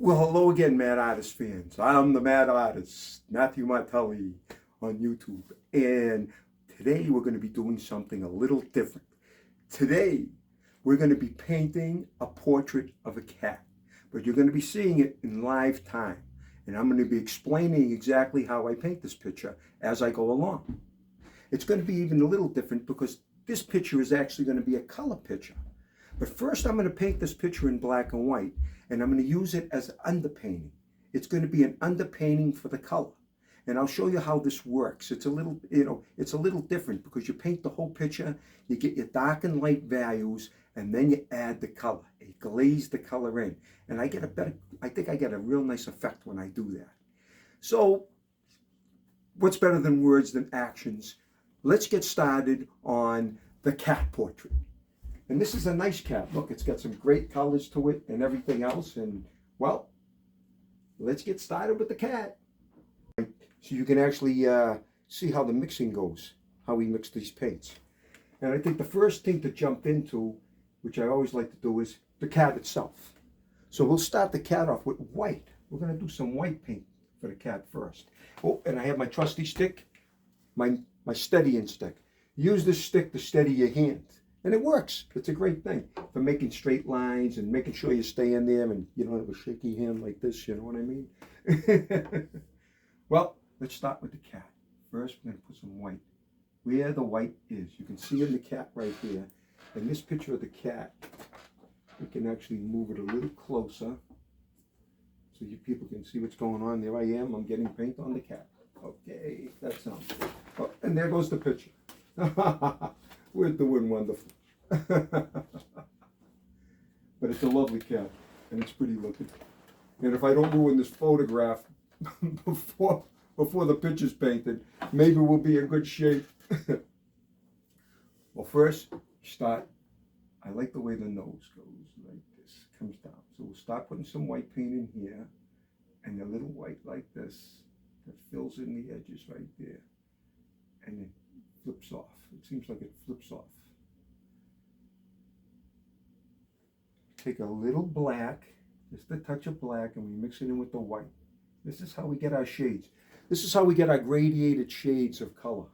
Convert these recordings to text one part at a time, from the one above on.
Well, hello again, Mad Artist fans. I'm the Mad Artist, Matthew Martelli on YouTube. And today we're going to be doing something a little different. Today we're going to be painting a portrait of a cat, but you're going to be seeing it in live time. And I'm going to be explaining exactly how I paint this picture as I go along. It's going to be even a little different because this picture is actually going to be a color picture. But first I'm going to paint this picture in black and white, and I'm going to use it as an underpainting. It's going to be an underpainting for the color. And I'll show you how this works. It's a little, it's a little different because you paint the whole picture, you get your dark and light values, and then you add the color. You glaze the color in. And I think I get a real nice effect when I do that. So, what's better than words than actions? Let's get started on the cat portrait. And this is a nice cat. Look, it's got some great colors to it and everything else. And, well, let's get started with the cat. So you can actually see how the mixing goes, how we mix these paints. And I think the first thing to jump into, which I always like to do, is the cat itself. So we'll start the cat off with white. We're going to do some white paint for the cat first. Oh, and I have my trusty stick, my steadying stick. Use this stick to steady your hand. And it works. It's a great thing for making straight lines and making sure you stay in there and you don't have a shaky hand like this, you know what I mean? Well, let's start with the cat. First, we're going to put some white. Where the white is. You can see in the cat right here. In this picture of the cat, we can actually move it a little closer so you people can see what's going on. There I am. I'm getting paint on the cat. Okay, that sounds good. Oh, and there goes the picture. We're doing wonderful. But it's a lovely cat, and it's pretty looking. And if I don't ruin this photograph before the picture's painted, maybe we'll be in good shape. Well, first, I like the way the nose goes, like this, comes down. So we'll start putting some white paint in here, and a little white like this that fills in the edges right there. And then flips off. It seems like it flips off. Take a little black, just a touch of black, and we mix it in with the white. This is how we get our shades. This is how we get our gradiated shades of color.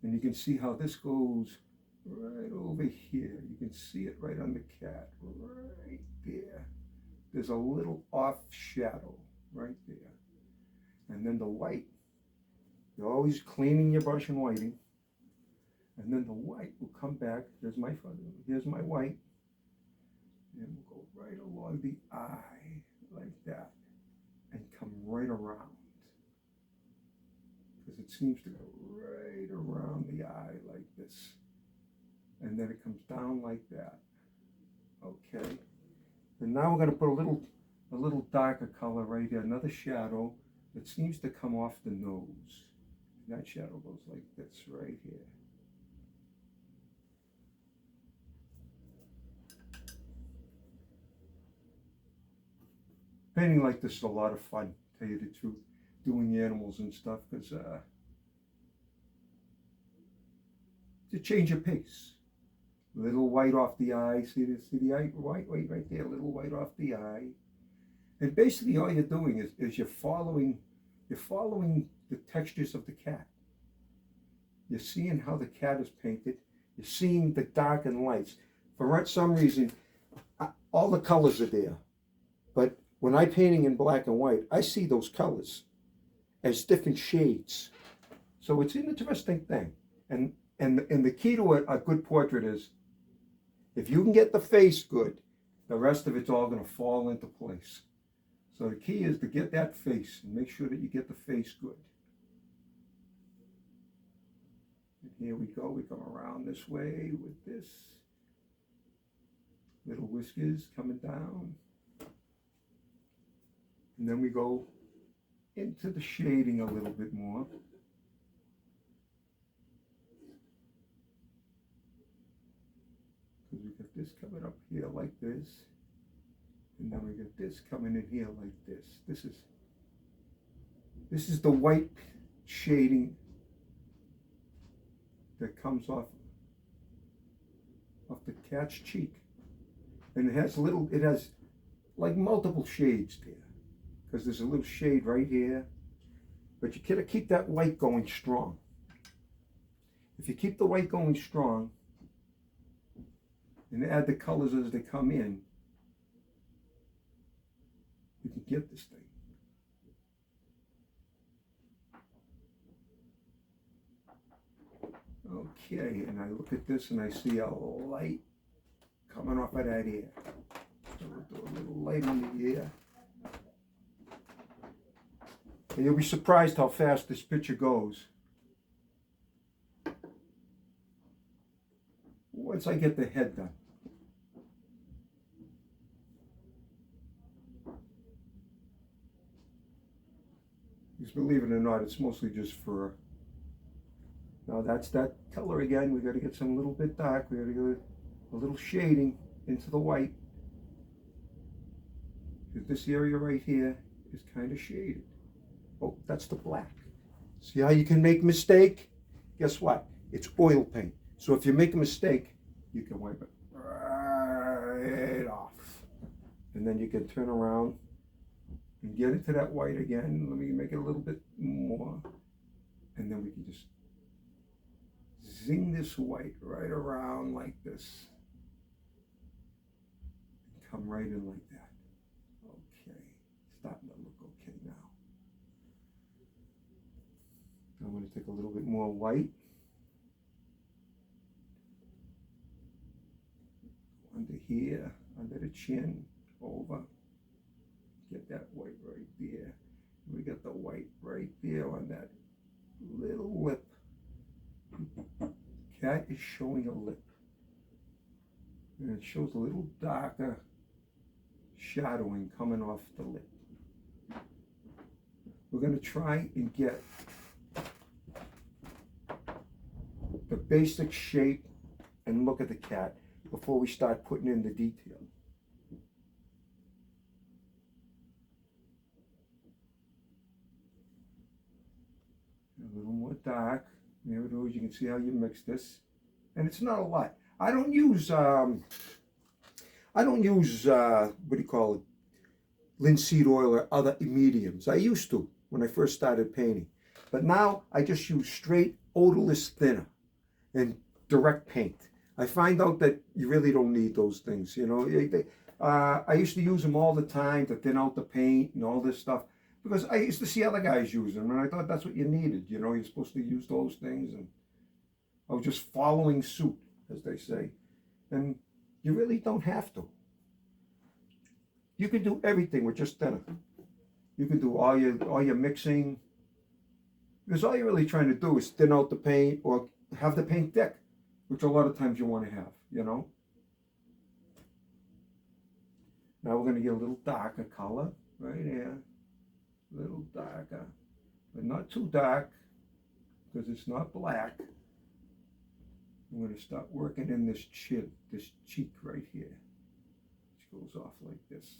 And you can see how this goes right over here. You can see it right on the cat, right there. There's a little off shadow right there. And then the white. You're always cleaning your brush and whiting. And then the white will come back. Here's my white. And we'll go right along the eye like that and come right around. Because it seems to go right around the eye like this. And then it comes down like that. Okay. And now we're going to put a little darker color right here, another shadow that seems to come off the nose. And that shadow goes like this right here. Painting like this is a lot of fun, to tell you the truth, doing animals and stuff, because to change your pace. A little white off the eye, see the eye, white right there, a little white off the eye. And basically all you're doing is you're following the textures of the cat. You're seeing how the cat is painted. You're seeing the dark and lights. For some reason, all the colors are there, but when I'm painting in black and white, I see those colors as different shades. So it's an interesting thing. And the key to a good portrait is, if you can get the face good, the rest of it's all going to fall into place. So the key is to get that face and make sure that you get the face good. And here we go. We come around this way with this. Little whiskers coming down. And then we go into the shading a little bit more. Because we got this coming up here like this. And then we got this coming in here like this. This is the white shading that comes off the cat's cheek. And it has like multiple shades there. because there's a little shade right here. But you gotta keep that white going strong. If you keep the white going strong and add the colors as they come in, you can get this thing. Okay, and I look at this and I see a light coming off of that ear. So we'll do a little light on the ear. And you'll be surprised how fast this picture goes. Once I get the head done. Because believe it or not, it's mostly just fur. Now that's that color again. We got to get some little bit dark. We got to get a little shading into the white. Because this area right here is kind of shaded. Oh, that's the black. See how you can make a mistake? Guess what? It's oil paint. So if you make a mistake, you can wipe it right off. And then you can turn around and get into that white again. Let me make it a little bit more. And then we can just zing this white right around like this. And come right in like that. Okay, starting to look okay now. I'm going to take a little bit more white. Under here, under the chin, over. Get that white right there. We got the white right there on that little lip. Cat is showing a lip. And it shows a little darker shadowing coming off the lip. We're going to try and get the basic shape and look at the cat before we start putting in the detail. A little more dark. There it is. You can see how you mix this, and it's not a lot. I don't use what do you call it, linseed oil or other mediums. I used to when I first started painting, but now I just use straight odorless thinner and direct paint. I find out that you really don't need those things, you know. I used to use them all the time to thin out the paint and all this stuff because I used to see other guys use them, and I thought that's what you needed, you know. You're supposed to use those things, and I was just following suit, as they say. And you really don't have to. You can do everything with just thinner. You can do all your mixing, because all you're really trying to do is thin out the paint or have the paint thick, which a lot of times you want to have, you know. Now we're going to get a little darker color right here, a little darker, but not too dark because it's not black. I'm going to start working in this chin, this cheek right here, which goes off like this.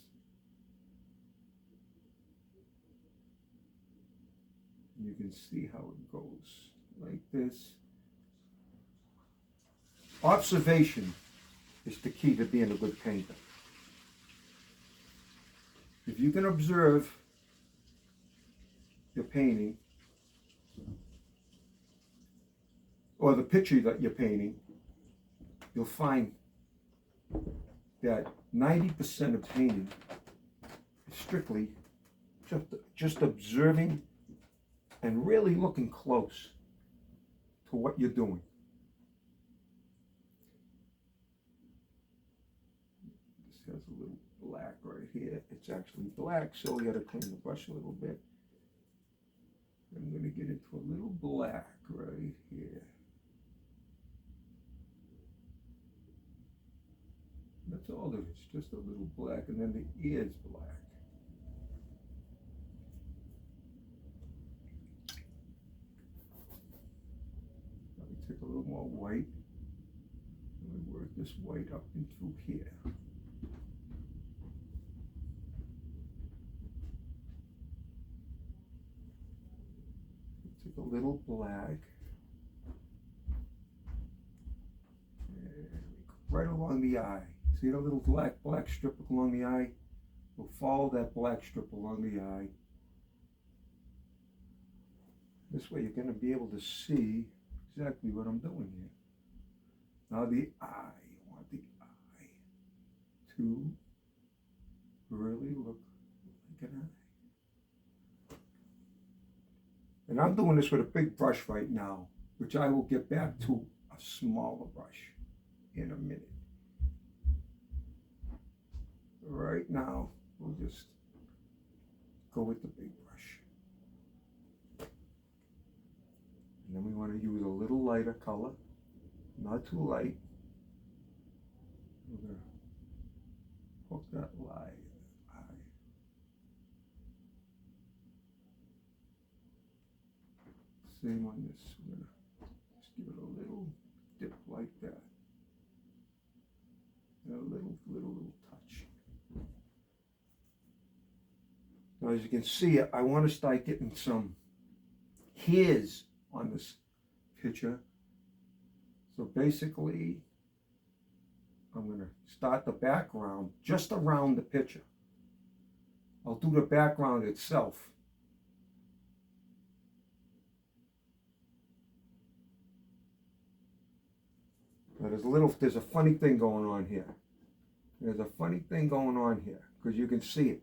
You can see how it goes like this. Observation is the key to being a good painter. If you can observe your painting or the picture that you're painting, you'll find that 90% of painting is strictly just observing and really looking close to what you're doing. This has a little black right here. It's actually black, so we got to clean the brush a little bit. I'm going to get into a little black right here. That's all there is, just a little black, and then the ear's black. Let me take a little more white, and we work this white up and through here. Take a little black, and right along the eye. See that little black strip along the eye? We'll follow that black strip along the eye. This way you're going to be able to see exactly what I'm doing here. Now the eye, you want the eye to really look like an eye. And I'm doing this with a big brush right now, which I will get back to a smaller brush in a minute. Right now, we'll just go with the big brush. And then we want to use a little lighter color, not too light. We're going to hook that eye. Same on this. We're going to just give it a little dip like that. And a little touch. Now, as you can see, I want to start getting some hairs on this picture. So basically, I'm going to start the background just around the picture. I'll do the background itself. Now there's a funny thing going on here. There's a funny thing going on here because you can see it.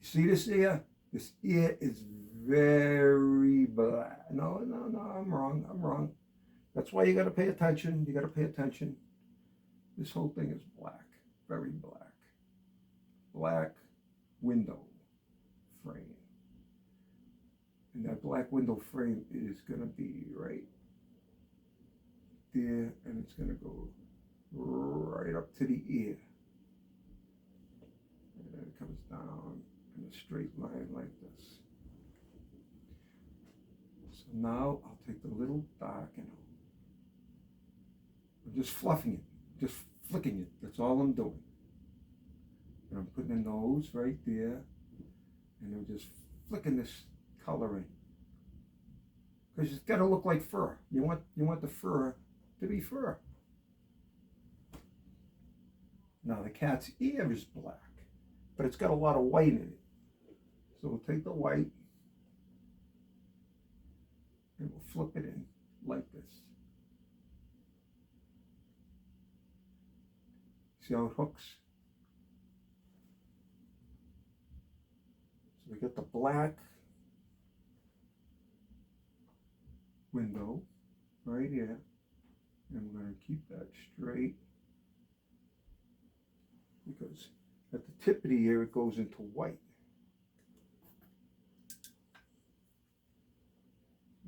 You see this ear? This ear is very black. No, I'm wrong. That's why you got to pay attention. You got to pay attention. This whole thing is black, very black. Black window frame. And that black window frame is going to be right there, and it's going to go right up to the ear. And then it comes down in a straight line like this. So now I'll take the little dark and I'm just fluffing it, just flicking it. That's all I'm doing. And I'm putting a nose right there, and I'm just flicking this color in. Because it's got to look like fur. You want the fur to be fur. Now the cat's ear is black, but it's got a lot of white in it. So we'll take the white and we'll flip it in like this. See how it hooks? So we got the black window right here, and we're going to keep that straight because at the tip of the ear it goes into white.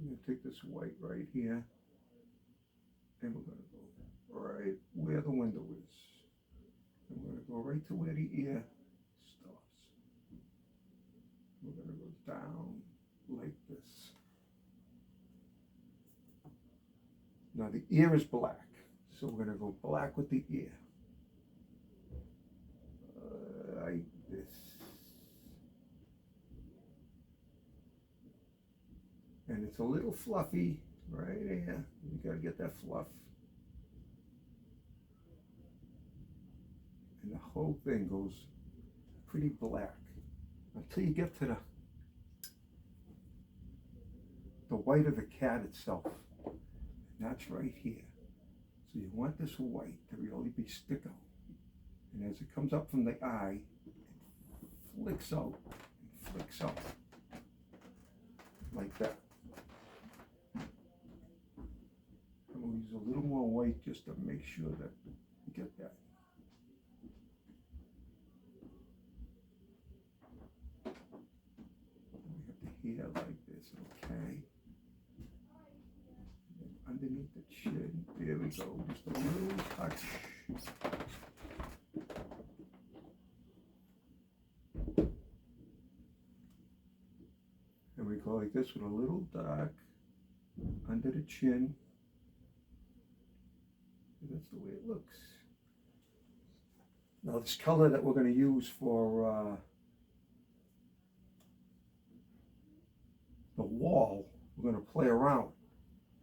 I'm going to take this white right here, and we're going to go right where the window is. And we're going to go right to where the ear stops. We're going to go down like this. Now the ear is black, so we're going to go black with the ear. Like this. And it's a little fluffy right here. You got to get that fluff. And the whole thing goes pretty black until you get to the white of the cat itself. And that's right here. So you want this white to really be stick out. And as it comes up from the eye, it flicks out and flicks out like that. I'm going to use a little more white just to make sure that you get that. We have the hair like this, okay? And underneath the chin, there we go, just a little touch. And we go like this with a little dark under the chin. And that's the way it looks. Now this color that we're going to use for the wall, we're going to play around.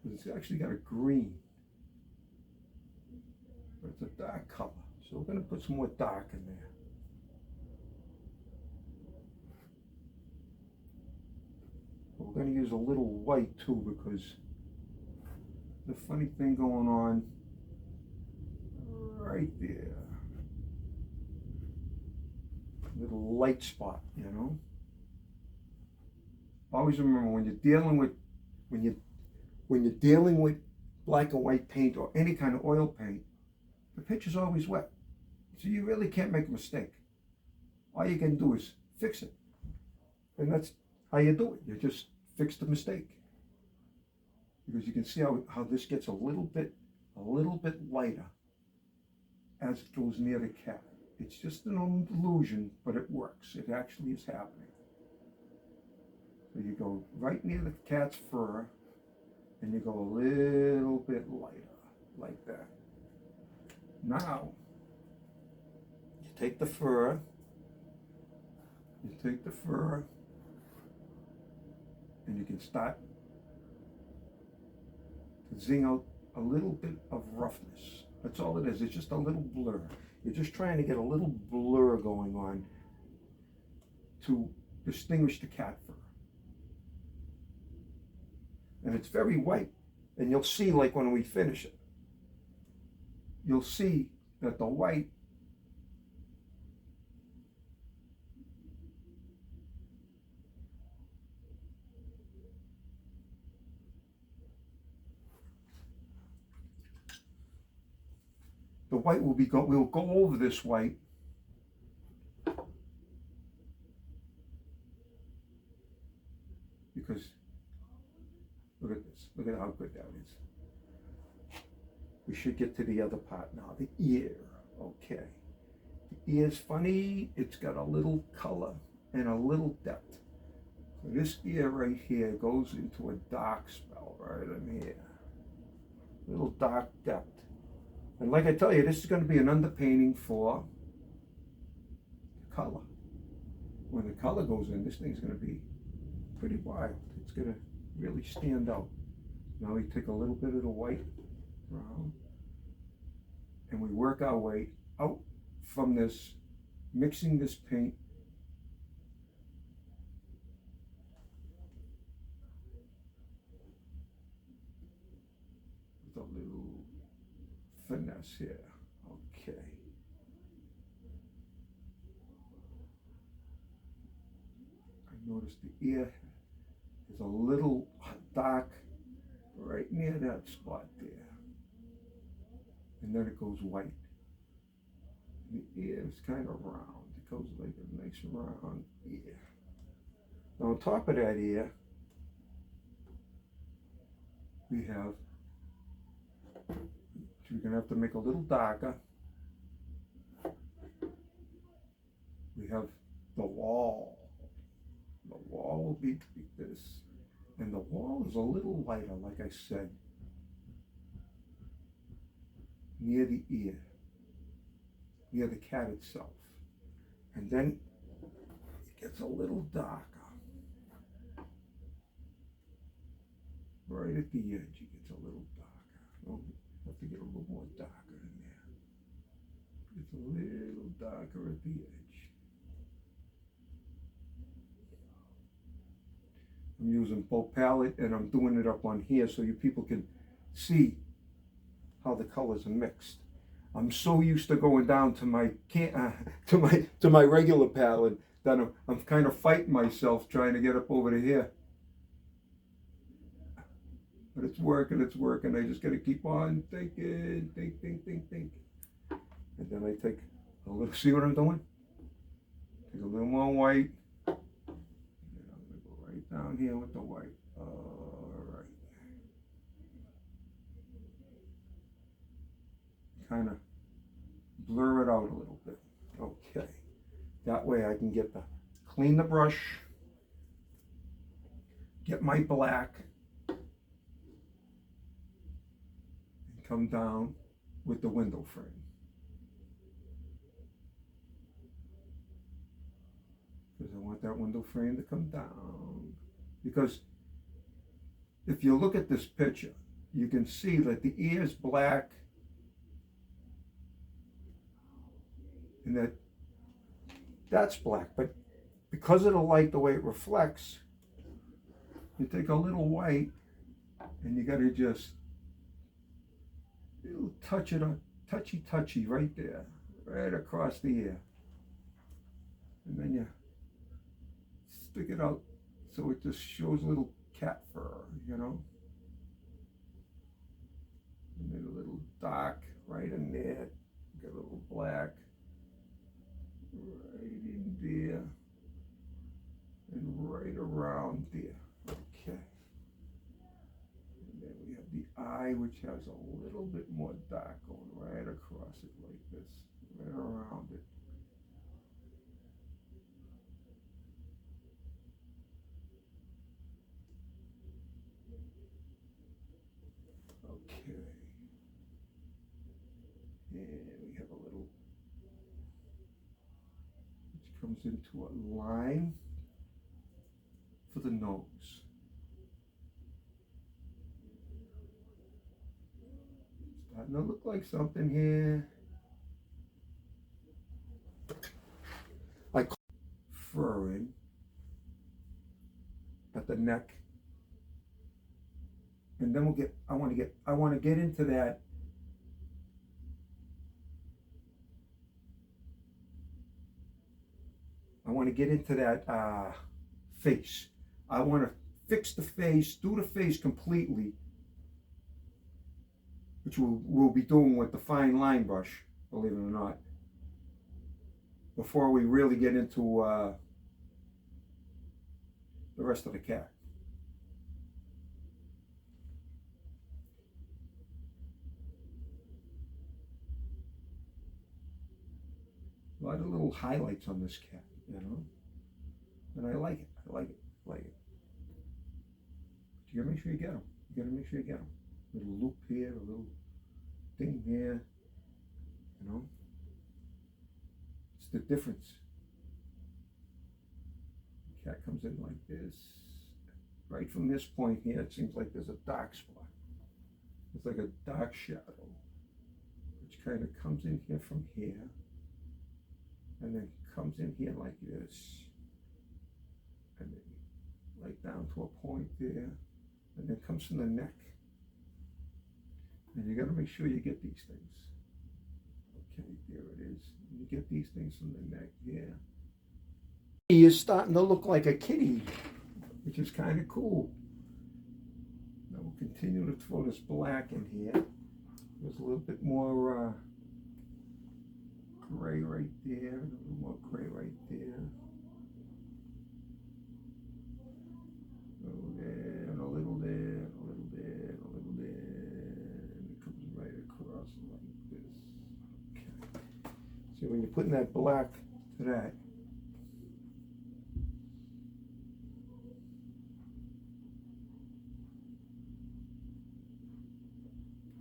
Because it's actually got a green. But it's a dark color. So we're going to put some more dark in there. We're going to use a little white too, because the funny thing going on right there, little light spot, you know. Always remember, when you when you're dealing with black and white paint or any kind of oil paint, the picture's always wet, so you really can't make a mistake. All you can do is fix it, and that's how you do it. You just fix the mistake, because you can see how this gets a little bit lighter as it goes near the cat. It's just an illusion, but it works. It actually is happening. So you go right near the cat's fur, and you go a little bit lighter, like that. Now, you take the fur, and you can start to zing out a little bit of roughness. That's all it is. It's just a little blur. You're just trying to get a little blur going on to distinguish the cat fur. And it's very white. And you'll see, like when we finish it, you'll see that the white will be we'll go over this white because look at this. Look at how good that is. We should get to the other part now, the ear. Okay. The ear's funny. It's got a little color and a little depth. So this ear right here goes into a dark spell right in here. Little dark depth. And like I tell you, this is going to be an underpainting for color. When the color goes in, this thing's going to be pretty wild. It's going to really stand out. Now we take a little bit of the white brown, and we work our way out from this, mixing this paint with a little finesse here. Okay. I noticed the ear is a little dark right near that spot there. And then it goes white. And the ear is kind of round. It goes like a nice round ear. Now on top of that ear, we have, we're going to have to make a little darker. We have the wall. The wall will be like this. And the wall is a little lighter, like I said, near the ear, near the cat itself. And then it gets a little darker. Right at the edge, it gets a little darker. Oh, have to get a little more darker in there. It's a little darker at the edge. I'm using both palette, and I'm doing it up on here so you people can see how the colors are mixed. I'm so used to going down to my to my regular palette that I'm kind of fighting myself trying to get up over to here. But it's working. I just got to keep on thinking, think. And then I take a little, see what I'm doing? Take a little more white. And then I'm going to go right down here with the white. All right. Kind of blur it out a little bit. Okay. That way I can clean the brush, get my black, come down with the window frame. Because I want that window frame to come down. Because if you look at this picture, you can see that the ear is black and that's black. But because of the light, the way it reflects, You take a little white and you gotta just touch it on, touchy right there, right across the ear. And then you stick it out so it just shows a little cat fur, you know. And then a little dark right in there. Get a little black right in there and right around there. Okay. And then we have the eye, which has a little bit more dark going right across it like this, right around it. Okay. And we have a little, which comes into a line for the nose. Starting to look like something here. Like furring at the neck. And then I want to get into that face. I want to fix the face, do the face completely, which we'll be doing with the fine line brush, believe it or not, before we really get into the rest of the cat. A lot of little highlights on this cat, you know, and I like it. I like it. I like it. But you gotta make sure you get them. You gotta make sure you get them. A little loop here, a little thing here, you know. It's the difference. The cat comes in like this. Right from this point here, it seems like there's a dark spot. It's like a dark shadow, which kind of comes in here from here, and then comes in here like this, and then right down to a point there, and then comes from the neck. And you got to make sure you get these things. Okay, there it is. You get these things from the neck here. He is starting to look like a kitty, which is kind of cool. Now we'll continue to throw this black in here. There's a little bit more gray right there, a little more gray right there. A little there, and a little there, a little there, and a little there. And it comes right across like this. Okay. So when you're putting that black to that,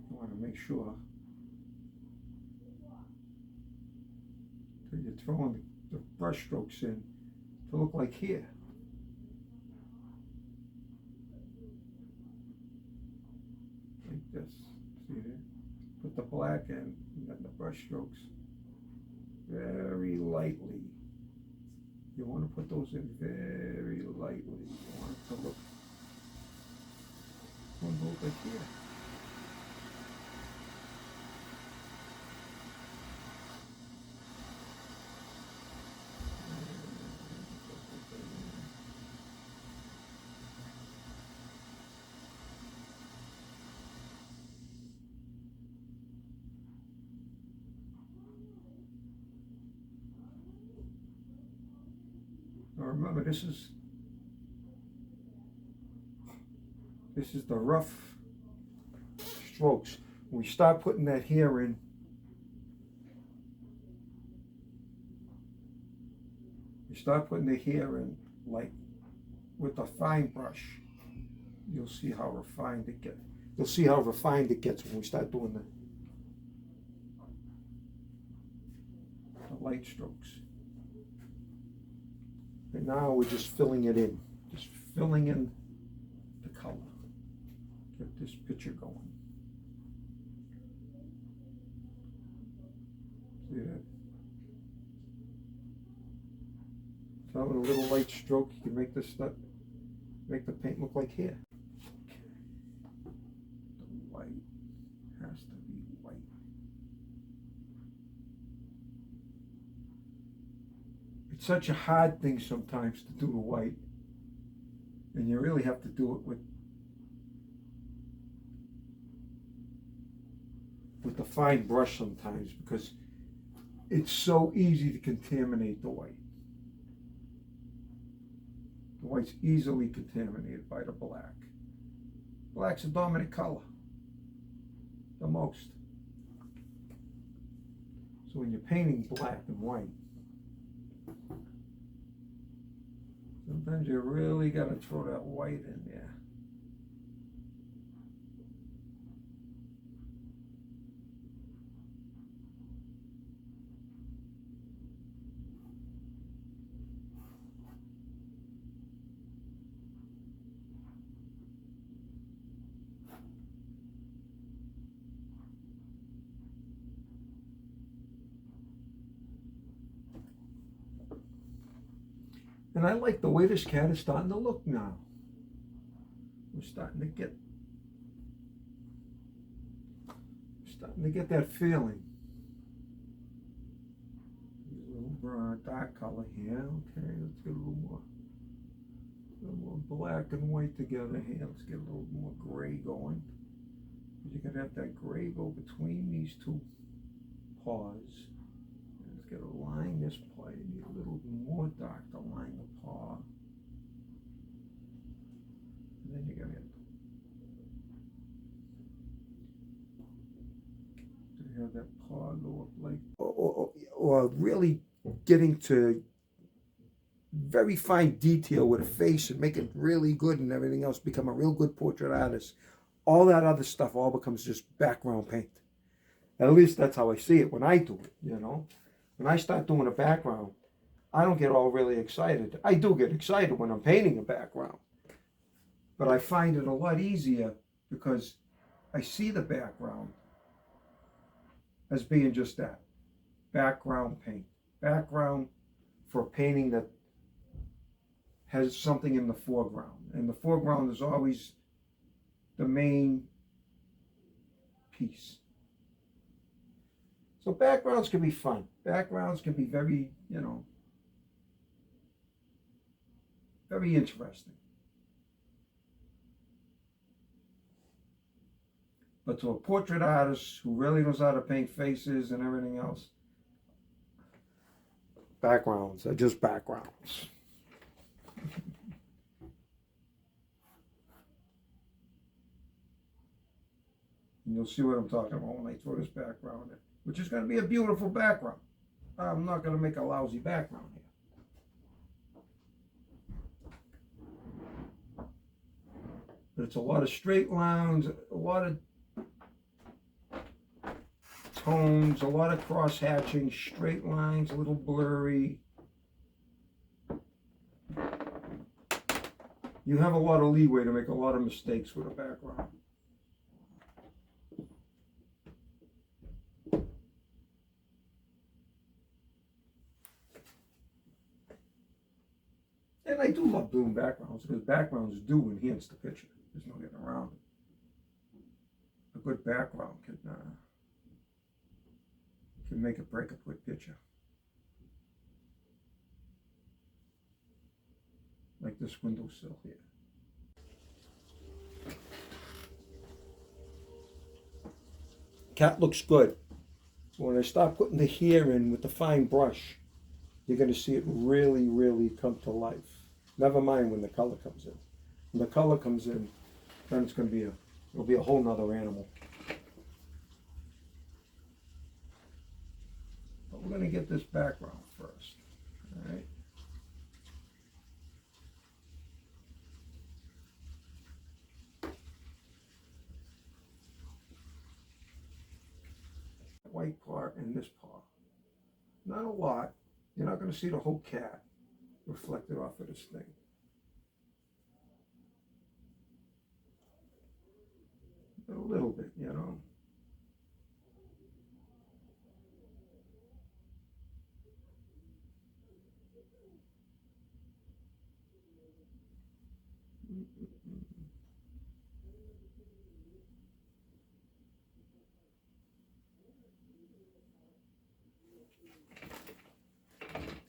you want to make sure that you're throwing the brush strokes in to look like here. Like this. See there? Put the black in and then the brush strokes very lightly. You want to put those in very lightly. You want it to look like here. Now remember, this is the rough strokes. When we start putting that hair in, we start putting the hair in like with a fine brush. You'll see how refined it gets. You'll see how refined it gets when we start doing the light strokes. And now we're just filling it in. Just filling in the color. Get this picture going. See that? So with a little light stroke, you can make this stuff Make the paint look like hair. Okay. The white has to be white. It's such a hard thing sometimes to do the white, and you really have to do it with the fine brush sometimes, because it's so easy to contaminate the white. The white's easily contaminated by the black. Black's a dominant color, the most. So when you're painting black and white, sometimes you really got to throw that white in there. And I like the way this cat is starting to look now. We're starting to get that feeling. A little dark color here. Okay, let's get a little more black and white together here. Let's get a little more gray going. You're gonna have that gray go between these two paws. Let's get a line this paw. You need a little more dark to line the paw. And then you're gonna have that paw go up like, or really getting to very fine detail with a face and make it really good and everything else, become a real good portrait artist. All that other stuff all becomes just background paint. At least that's how I see it when I do it, you know. When I start doing a background, I don't get all really excited. I do get excited when I'm painting a background, but I find it a lot easier because I see the background as being just that, background paint. Background for a painting that has something in the foreground. And the foreground is always the main piece. So backgrounds can be fun. Backgrounds can be very, you know, very interesting. But to a portrait artist who really knows how to paint faces and everything else, backgrounds are just backgrounds. And you'll see what I'm talking about when I throw this background in, which is going to be a beautiful background. I'm not going to make a lousy background here. But it's a lot of straight lines, a lot of tones, a lot of cross hatching, straight lines, a little blurry. You have a lot of leeway to make a lot of mistakes with a background. And I do love doing backgrounds because backgrounds do enhance the picture. There's no getting around it. A good background can make or break a good picture. Like this windowsill here. Cat looks good. When I start putting the hair in with the fine brush, you're going to see it really, really come to life. Never mind when the color comes in. When the color comes in, then it's going to be it'll be a whole nother animal. But we're going to get this background first. All right. White part and this part. Not a lot. You're not going to see the whole cat reflected off of this thing. But a little bit, you know.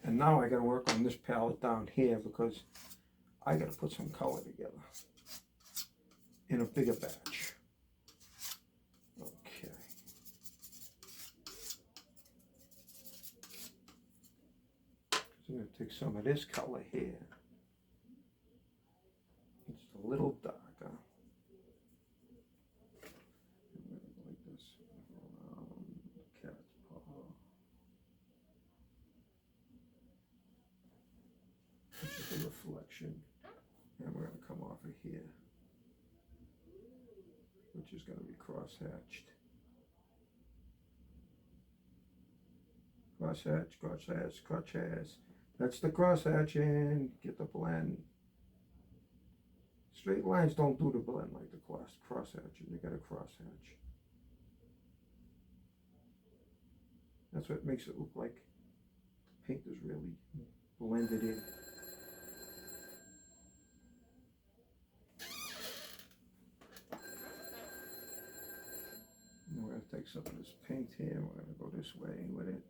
And now I got to work on this palette down here because I got to put some color together in a bigger batch. Okay. So I'm going to take some of this color here. It's a little darker. Like this around the cat's paw. It's just a reflection. And we're going to come off of here, which is going to be cross-hatched. Cross-hatch, cross-hatch, cross-hatch. That's the cross-hatching. Get the blend. Straight lines don't do the blend like the cross-hatching. You got to cross-hatch. That's what makes it look like the paint is really blended in. And we're going to take some of this paint here. We're going to go this way with it.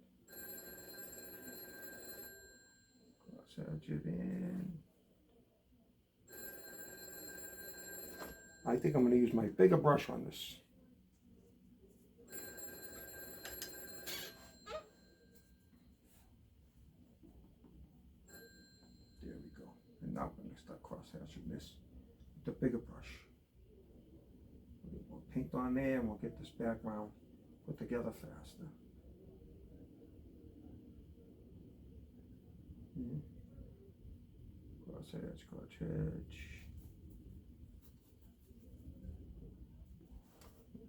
Cross-hatch it in. I think I'm going to use my bigger brush on this. There we go. And now I'm going to start cross-hatching this with the bigger brush. We'll get more paint on there and we'll get this background put together faster. Cross-hatch, cross-hatch.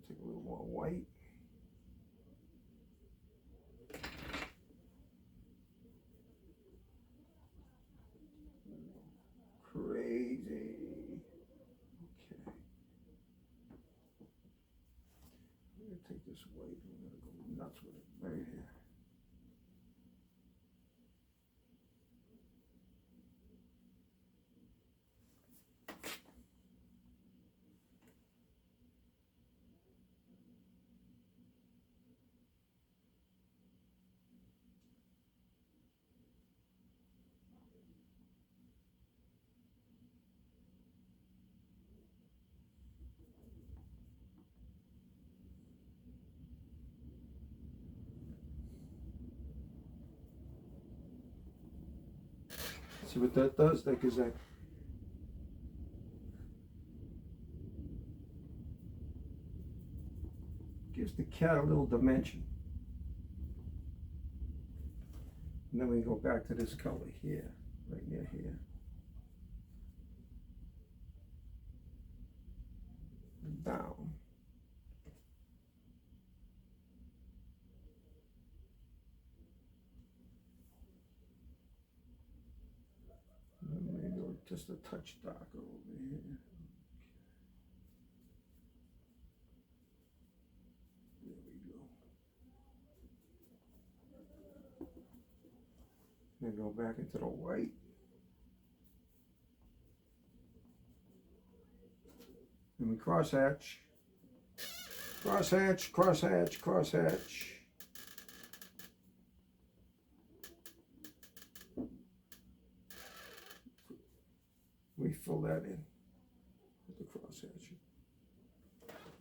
Take a little more white. Crazy. Okay. I'm going to take this white and I'm going to go nuts with it right here. See what that does? That gives the cat a little dimension. And then we go back to this color here, right near here. And down. And maybe just a touch darker over here. There we go. Then go back into the white. And we cross-hatch. Cross-hatch, cross-hatch, cross-hatch. We fill that in with the cross-hatch.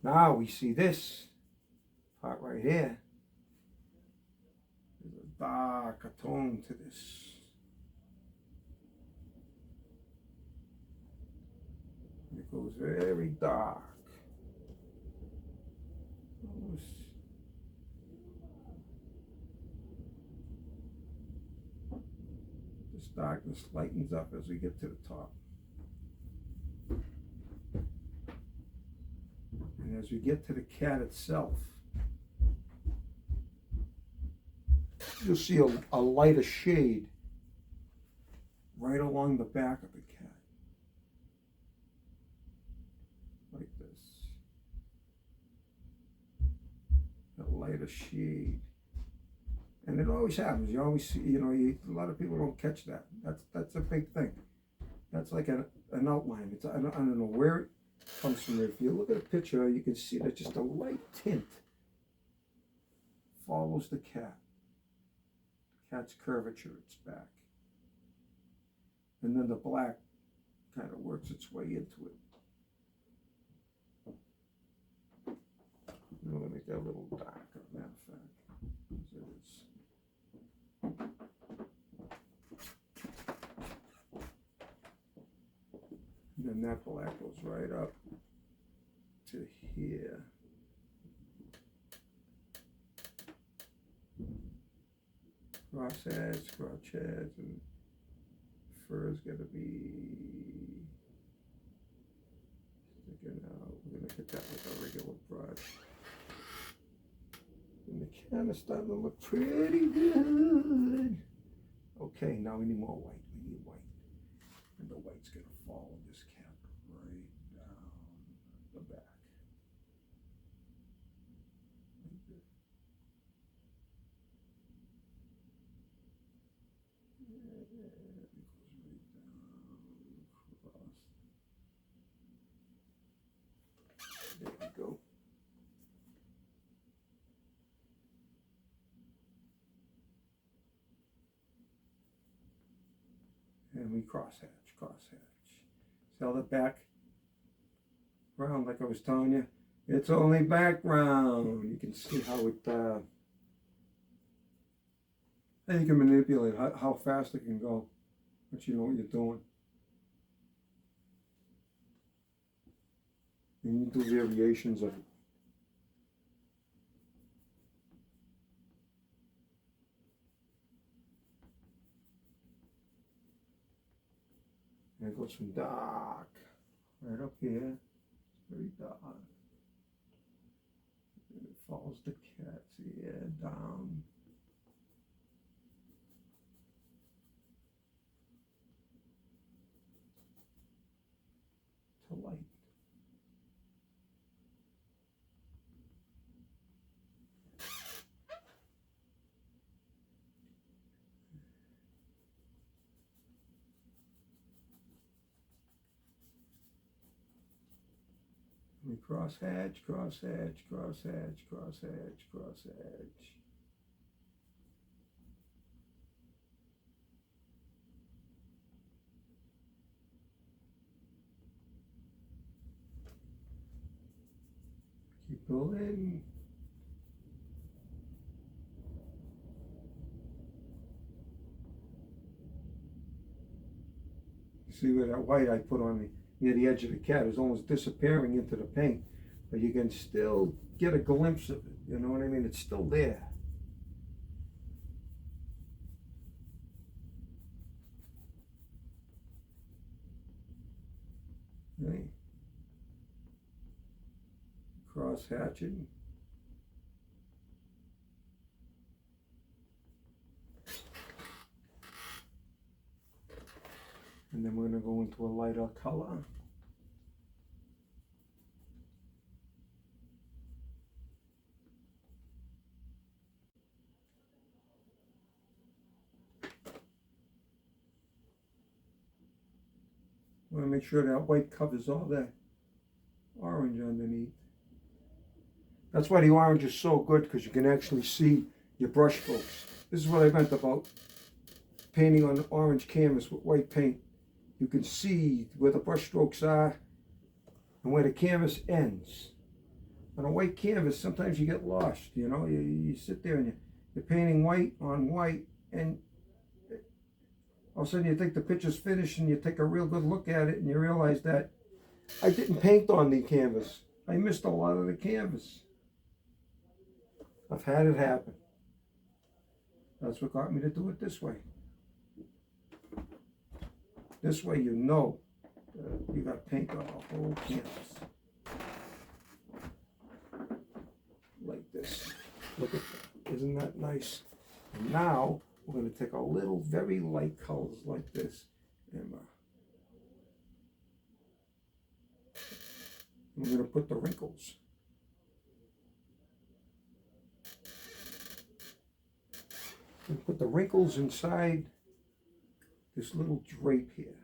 Now we see this part right here. There's a darker tone to this. And it goes very dark. Almost. This darkness lightens up as we get to the top. And as we get to the cat itself, you'll see a lighter shade right along the back of the cat. Like this. A lighter shade. And it always happens. You always see, a lot of people don't catch that. That's a big thing. That's like an outline. I don't know where it comes from. If you look at a picture, you can see that just a light tint follows the cat. cat's curvature, its back. And then the black kind of works its way into it. I'm gonna make that a little darker, matter of fact, as it is. And then that black goes right up to here. Crossheads, crotchettes, and fur's gonna be sticking out. We're gonna hit that with a regular brush. And the can is starting to look pretty good. Okay, now we need more white. We need white. And the white's gonna follow this cap right down the back. Like this. And it goes right down across. There we go. And we crosshatch. See how the back round, like I was telling you, it's only background. You can see how it, and you can manipulate how fast it can go, once you know what you're doing. And you do variations of it. And it goes from dark right up here, very dark. And it follows the cat's ear down. To light. We crosshatch. Keep going. See where that white I put on near the edge of the cat is almost disappearing into the paint, but you can still get a glimpse of it. You know what I mean? It's still there. Right? Cross hatching. And then we're going to go into a lighter color. I want to make sure that white covers all that orange underneath. That's why the orange is so good, because you can actually see your brush strokes. This is what I meant about painting on orange canvas with white paint. You can see where the brush strokes are and where the canvas ends. On a white canvas, sometimes you get lost, you know. You sit there and you're painting white on white, and all of a sudden you think the picture's finished, and you take a real good look at it and you realize that I didn't paint on the canvas. I missed a lot of the canvas. I've had it happen. That's what got me to do it this way. This way you know you got paint on the whole canvas. Like this. Look at that. Isn't that nice? And now we're going to take a little very light colors like this, and we're going to put the wrinkles. And put the wrinkles inside this little drape here.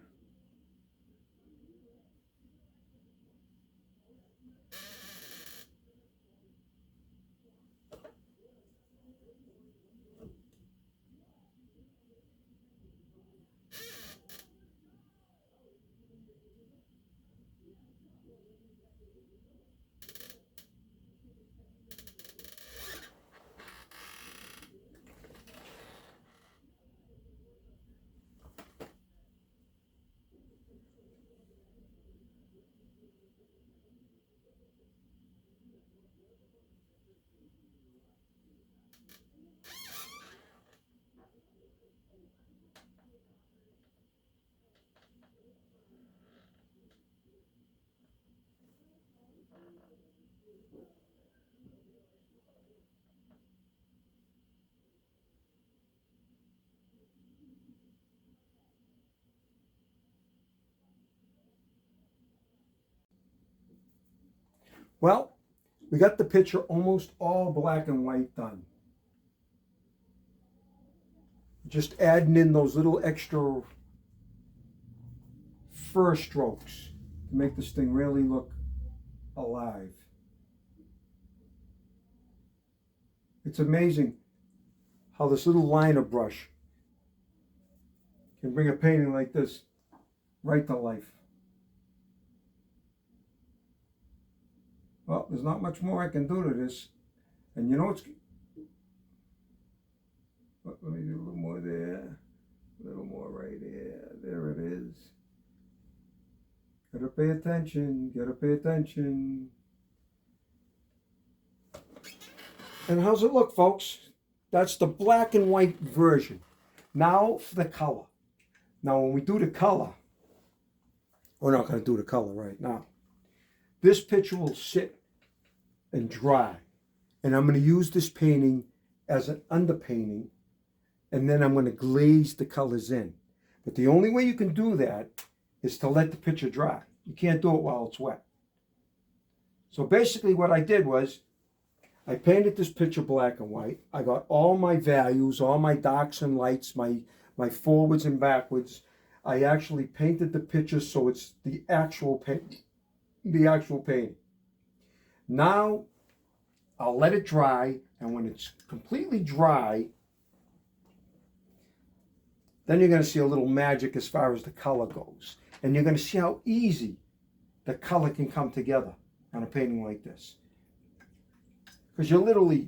Well, we got the picture almost all black and white done. Just adding in those little extra fur strokes to make this thing really look alive. It's amazing how this little liner brush can bring a painting like this right to life. Well, there's not much more I can do to this. And you know what's... Let me do a little more there. A little more right there. There it is. Gotta pay attention. Gotta pay attention. And how's it look, folks? That's the black and white version. Now for the color. Now when we do the color, we're not going to do the color right now. This picture will sit and dry. And I'm going to use this painting as an underpainting. And then I'm going to glaze the colors in. But the only way you can do that is to let the picture dry. You can't do it while it's wet. So basically what I did was, I painted this picture black and white. I got all my values, all my darks and lights, my forwards and backwards. I actually painted the picture so it's the actual painting. Now I'll let it dry, and when it's completely dry, then you're going to see a little magic as far as the color goes. And you're going to see how easy the color can come together on a painting like this. Because you're literally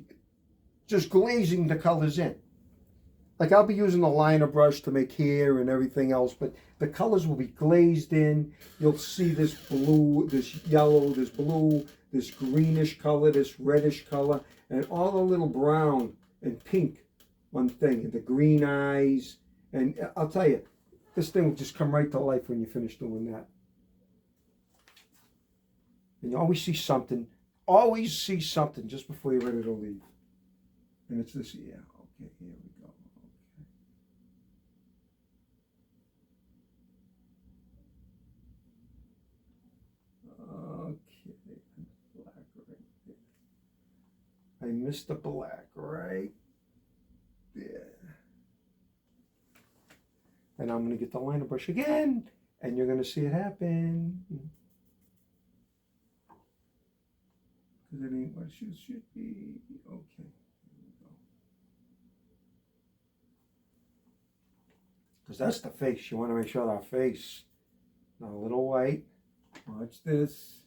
just glazing the colors in. Like I'll be using the liner brush to make hair and everything else, but the colors will be glazed in. You'll see this blue, this yellow, this blue, this greenish color, this reddish color, and all the little brown and pink one thing, and the green eyes. And I'll tell you, this thing will just come right to life when you finish doing that. And you always see something just before you're ready to leave. And it's this, yeah, okay, here we go. Okay, black right there. I missed the black right there. And I'm going to get the liner brush again, and you're going to see it happen. Because it ain't what it should be. Okay, here we go. Because that's the face. You want to make sure that face. Now a little white. Watch this.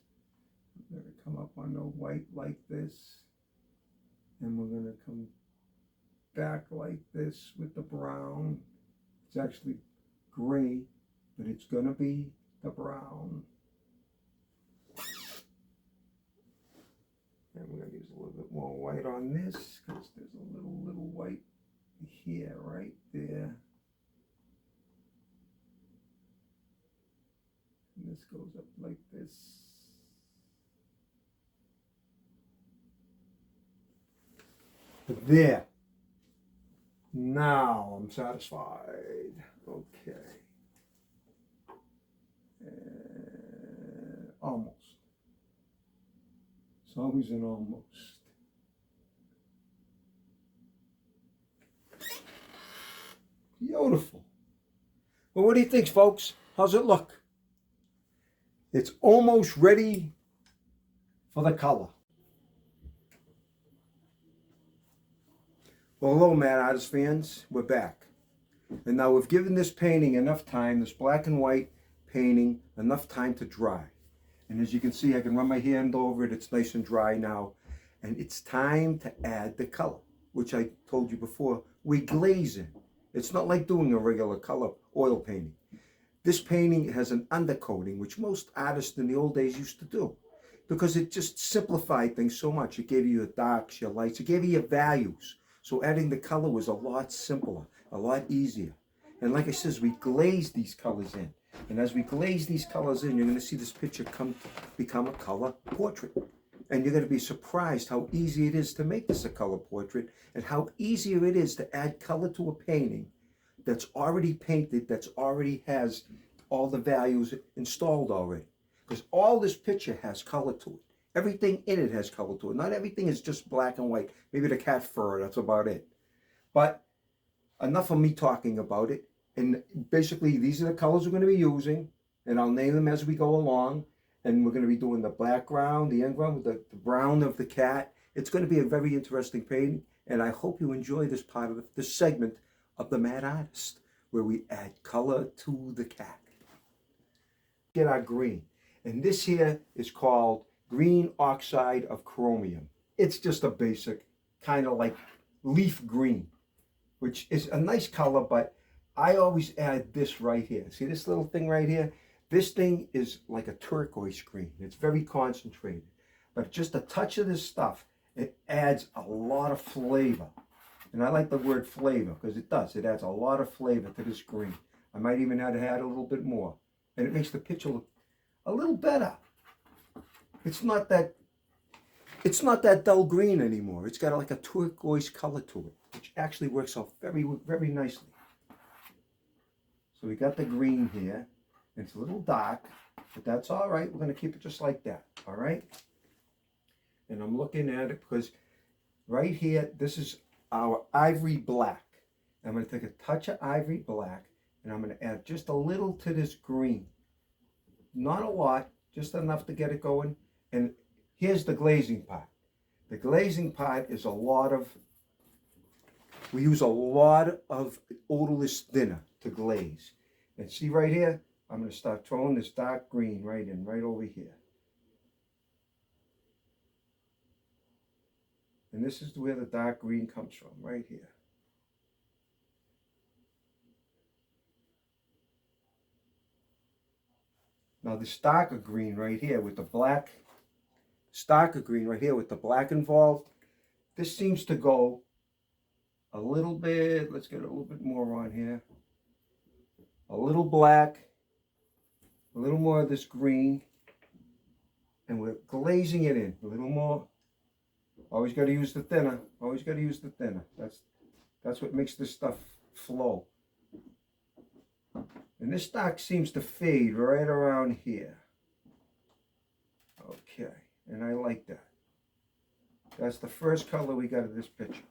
We're going to come up on the white like this. And we're going to come back like this with the brown. It's actually gray, but it's going to be the brown. And we're going to use a little bit more white on this because there's a little white here, right there. And this goes up like this. But there. Now I'm satisfied. Okay. Almost. It's always an almost. Beautiful. Well, what do you think, folks? How's it look? It's almost ready for the color. Well, hello, Mad Artist fans. We're back. And now we've given this painting enough time, this black and white painting, enough time to dry. And as you can see, I can run my hand over it. It's nice and dry now. And it's time to add the color, which I told you before, we glaze in. It's not like doing a regular color oil painting. This painting has an undercoating, which most artists in the old days used to do, because it just simplified things so much. It gave you your darks, your lights, it gave you your values. So adding the color was a lot simpler, a lot easier. And like I said, we glaze these colors in. And as we glaze these colors in, you're going to see this picture become a color portrait. And you're going to be surprised how easy it is to make this a color portrait, and how easier it is to add color to a painting that's already painted, that's already has all the values installed already. Because all this picture has color to it. Everything in it has color to it. Not everything is just black and white. Maybe the cat fur, that's about it. But enough of me talking about it. And basically, these are the colors we're going to be using. And I'll name them as we go along. And we're going to be doing the background, the inground with the brown of the cat. It's going to be a very interesting painting. And I hope you enjoy this part of this segment of the Mad Artist, where we add color to the cat. Get our green. And this here is called green oxide of chromium. It's just a basic, kind of like leaf green, which is a nice color, but I always add this right here. See this little thing right here? This thing is like a turquoise green. It's very concentrated. But just a touch of this stuff, it adds a lot of flavor. And I like the word flavor because it does. It adds a lot of flavor to this green. I might even add a little bit more. And it makes the picture look a little better. It's not that dull green anymore. It's got like a turquoise color to it, which actually works out very, very nicely. So we got the green here. It's a little dark, but that's all right. We're going to keep it just like that, all right? And I'm looking at it because right here, this is our ivory black. I'm going to take a touch of ivory black, and I'm going to add just a little to this green. Not a lot, just enough to get it going. And here's the glazing part. The glazing part is we use a lot of odorless thinner to glaze. And see right here, I'm going to start throwing this dark green right in, right over here. And this is where the dark green comes from, right here. Now this darker green right here with the black, darker green right here with the black involved, this seems to go a little bit, let's get a little bit more on here. A little black, a little more of this green, and we're glazing it in a little more. Always got to use the thinner. Always got to use the thinner. That's what makes this stuff flow. And this dark seems to fade right around here. Okay, and I like that. That's the first color we got of this picture.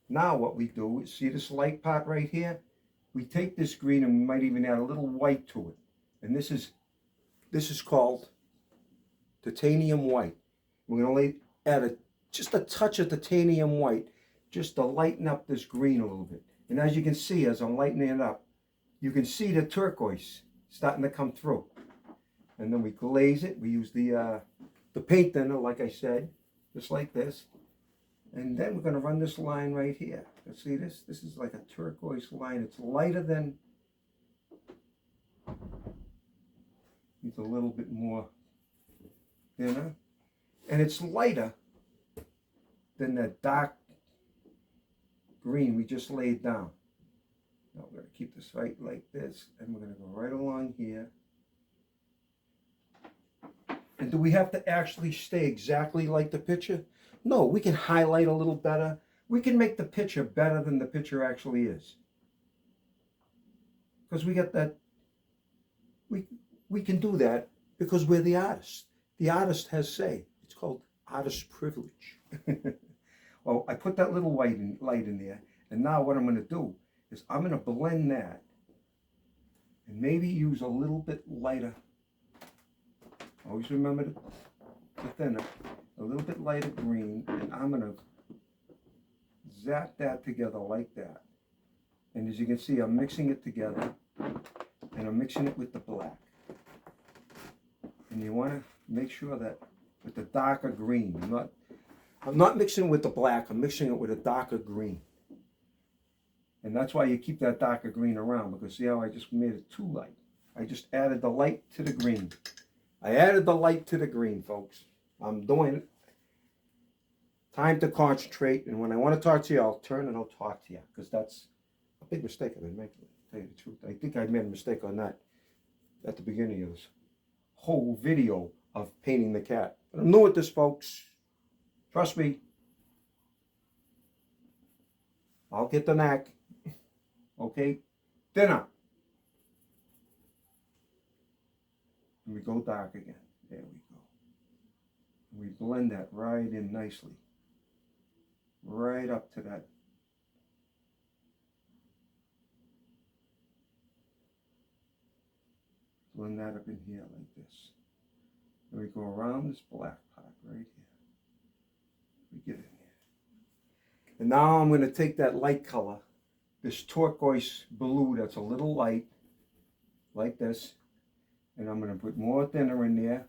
Now what we do is, see this light part right here? We take this green and we might even add a little white to it. And this is called titanium white. We're going to add just a touch of titanium white just to lighten up this green a little bit. And as you can see, as I'm lightening it up, you can see the turquoise starting to come through. And then we glaze it. We use the paint thinner, like I said, just like this. And then we're going to run this line right here. You see this? This is like a turquoise line. It's lighter than, needs a little bit more thinner. And it's lighter than that dark green we just laid down. Now we're going to keep this right like this, and we're going to go right along here. And do we have to actually stay exactly like the picture? No, we can highlight a little better. We can make the picture better than the picture actually is. Because we got that, we can do that because we're the artist. The artist has say. It's called artist privilege. Well, I put that little light in there, and now what I'm going to do is I'm going to blend that and maybe use a little bit lighter. Always remember the thinner, a little bit lighter green, and I'm going to zap that together like that. And as you can see, I'm mixing it together, and I'm mixing it with the black. And you want to make sure that with the darker green, I'm not mixing with the black, I'm mixing it with a darker green. And that's why you keep that darker green around, because see how I just made it too light? I just added the light to the green. I added the light to the green, folks. I'm doing it. Time to concentrate, and when I want to talk to you, I'll turn and I'll talk to you, because that's a big mistake I've been making, to tell you the truth. I think I made a mistake on that at the beginning of this whole video of painting the cat. But I'm new at this, folks. Trust me. I'll get the knack. Okay? Dinner. And we go dark again. There we go. We blend that right in nicely. Right up to that. Blend that up in here like this. And we go around this black part right here. We get in here. And now I'm going to take that light color, this turquoise blue that's a little light, like this, and I'm going to put more thinner in there.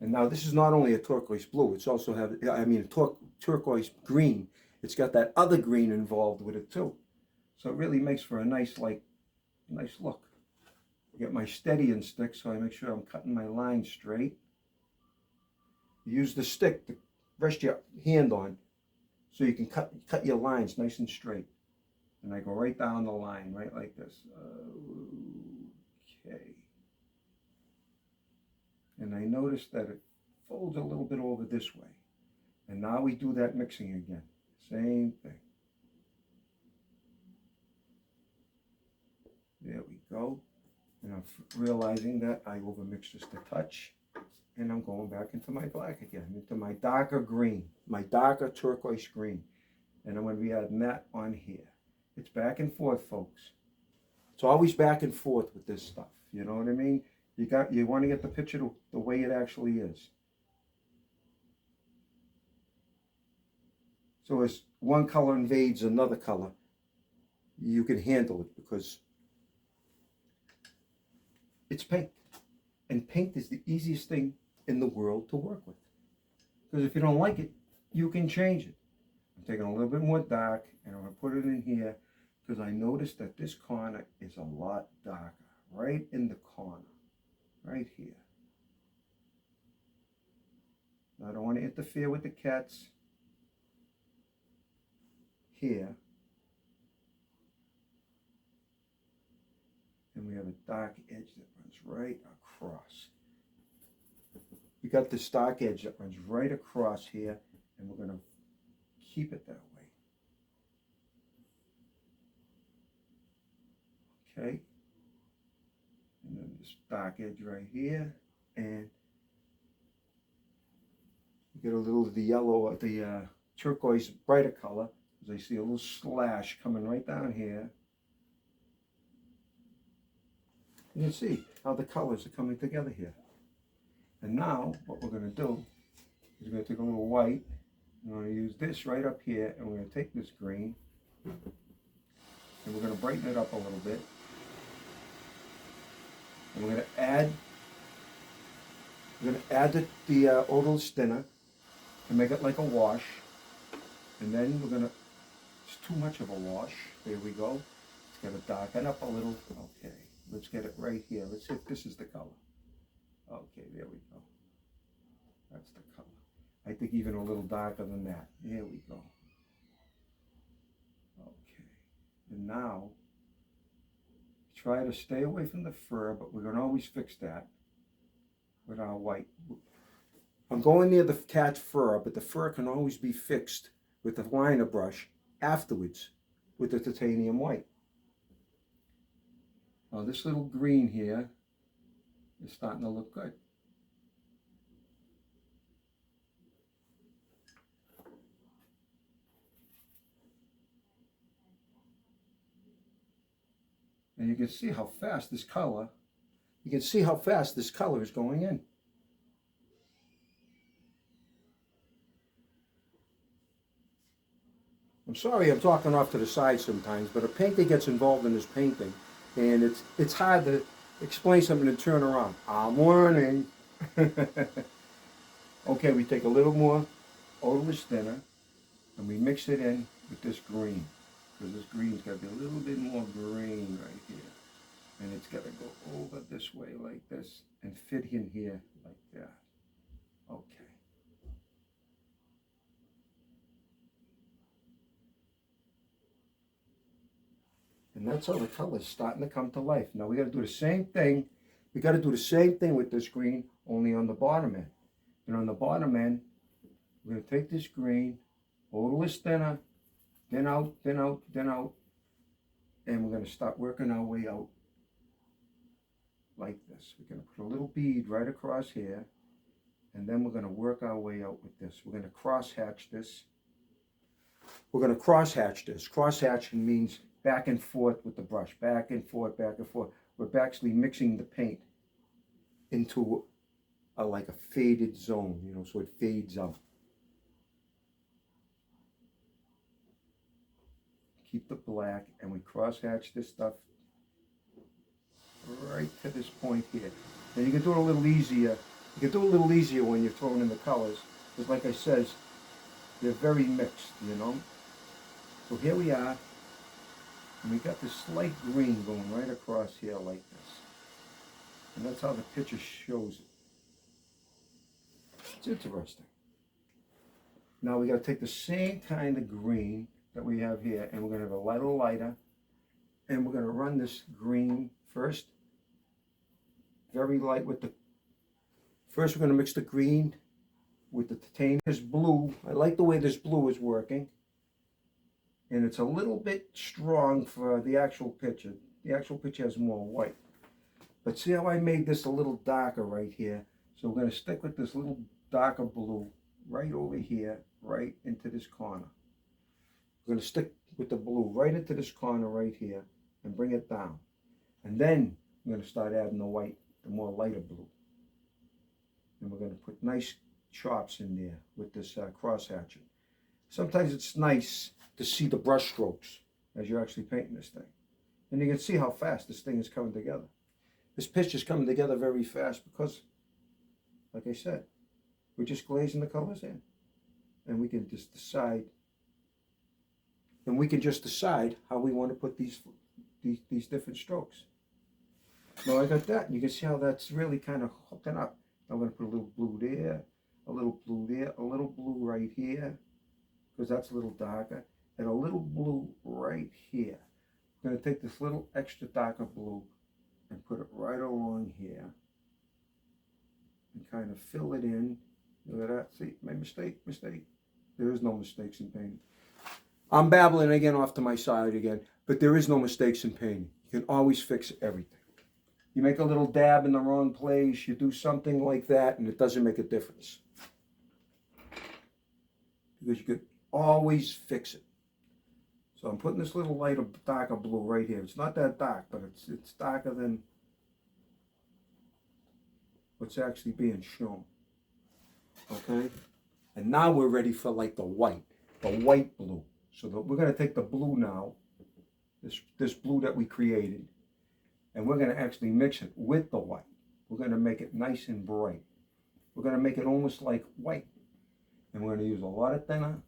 And now this is not only a turquoise blue, it's also turquoise green. It's got that other green involved with it too. So it really makes for a nice, nice look. I get my steadying stick so I make sure I'm cutting my line straight. Use the stick to rest your hand on so you can cut your lines nice and straight. And I go right down the line, right like this. Okay. And I notice that it folds a little bit over this way. And now we do that mixing again. Same thing. There we go. And I'm realizing that I overmixed just a touch. And I'm going back into my black again, into my darker green, my darker turquoise green. And I'm going to be adding that on here. It's back and forth, folks. It's always back and forth with this stuff. You know what I mean? You want to get the picture the way it actually is. So as one color invades another color, you can handle it because it's paint. And paint is the easiest thing in the world to work with. Because if you don't like it, you can change it. I'm taking a little bit more dark and I'm going to put it in here because I noticed that this corner is a lot darker. Right in the corner. Right here. I don't want to interfere with the cats. Here. And we have a dark edge that runs right across. We got this dark edge that runs right across here, and we're going to keep it that way. Okay. And then this dark edge right here, and you get a little of the yellow, the turquoise brighter color, because I see a little slash coming right down here. You can see how the colors are coming together here. And now, what we're going to do is we're going to take a little white, and we're going to use this right up here, and we're going to take this green, and we're going to brighten it up a little bit. And we're going to add the odorless thinner and make it like a wash. And then we're going to, it's too much of a wash. There we go. It's going to darken up a little. Okay, let's get it right here. Let's see if this is the color. Okay, there we go. That's the color. I think even a little darker than that. There we go. Okay, and now try to stay away from the fur, but we're going to always fix that with our white. I'm going near the cat's fur, but the fur can always be fixed with the liner brush afterwards with the titanium white. Now this little green here is starting to look good. And you can see how fast this color, is going in. I'm sorry I'm talking off to the side sometimes, but a painter gets involved in this painting, and it's hard to explain something and turn around. I'm learning. Okay, we take a little more odorless thinner, and we mix it in with this green, because this green's got to be a little bit more green right here. And it's got to go over this way like this and fit in here like that. Okay. And that's how the color's starting to come to life. Now we got to do the same thing. We got to do the same thing with this green, only on the bottom end. And on the bottom end, we're going to take this green, odorless thinner, thin out, thin out, thin out, and we're going to start working our way out like this. We're going to put a little bead right across here, and then we're going to work our way out with this. We're going to cross hatch this. We're going to cross hatch this. Cross hatching means back and forth with the brush, back and forth, back and forth. We're actually mixing the paint into like a faded zone, you know, so it fades out. Keep the black, and we cross hatch this stuff right to this point here. Now you can do it a little easier. You can do it a little easier when you're throwing in the colors, because like I says, they're very mixed, you know. So here we are, and we got this slight green going right across here like this. And that's how the picture shows it. It's interesting. Now we got to take the same kind of green that we have here, and we're going to have a little lighter, and we're going to run this green first, very light with the, first we're going to mix the green with the titanium. This blue, I like the way this blue is working, and it's a little bit strong for the actual picture. The actual picture has more white. But see how I made this a little darker right here? So we're going to stick with this little darker blue right over here, right into this corner. We're going to stick with the blue right into this corner right here and bring it down. And then I'm going to start adding the white, the more lighter blue. And we're going to put nice chops in there with this cross hatching. Sometimes it's nice to see the brush strokes as you're actually painting this thing. And you can see how fast this thing is coming together. This picture is coming together very fast because, like I said, we're just glazing the colors in. And we can just decide, how we want to put these different strokes. Now I got that, and you can see how that's really kind of hooking up. I'm going to put a little blue there, a little blue there, a little blue right here, because that's a little darker, and a little blue right here. I'm going to take this little extra darker blue and put it right along here and kind of fill it in. Look at that. See, my mistake. There is no mistakes in painting. I'm babbling again off to my side again, but there is no mistakes in painting. You can always fix everything. You make a little dab in the wrong place, you do something like that, and it doesn't make a difference. Because you could always fix it. So I'm putting this little lighter, darker blue right here. It's not that dark, but it's darker than what's actually being shown. Okay? And now we're ready for like the white blue. So we're going to take the blue now, this blue that we created, and we're going to actually mix it with the white. We're going to make it nice and bright. We're going to make it almost like white. And we're going to use a lot of thinner,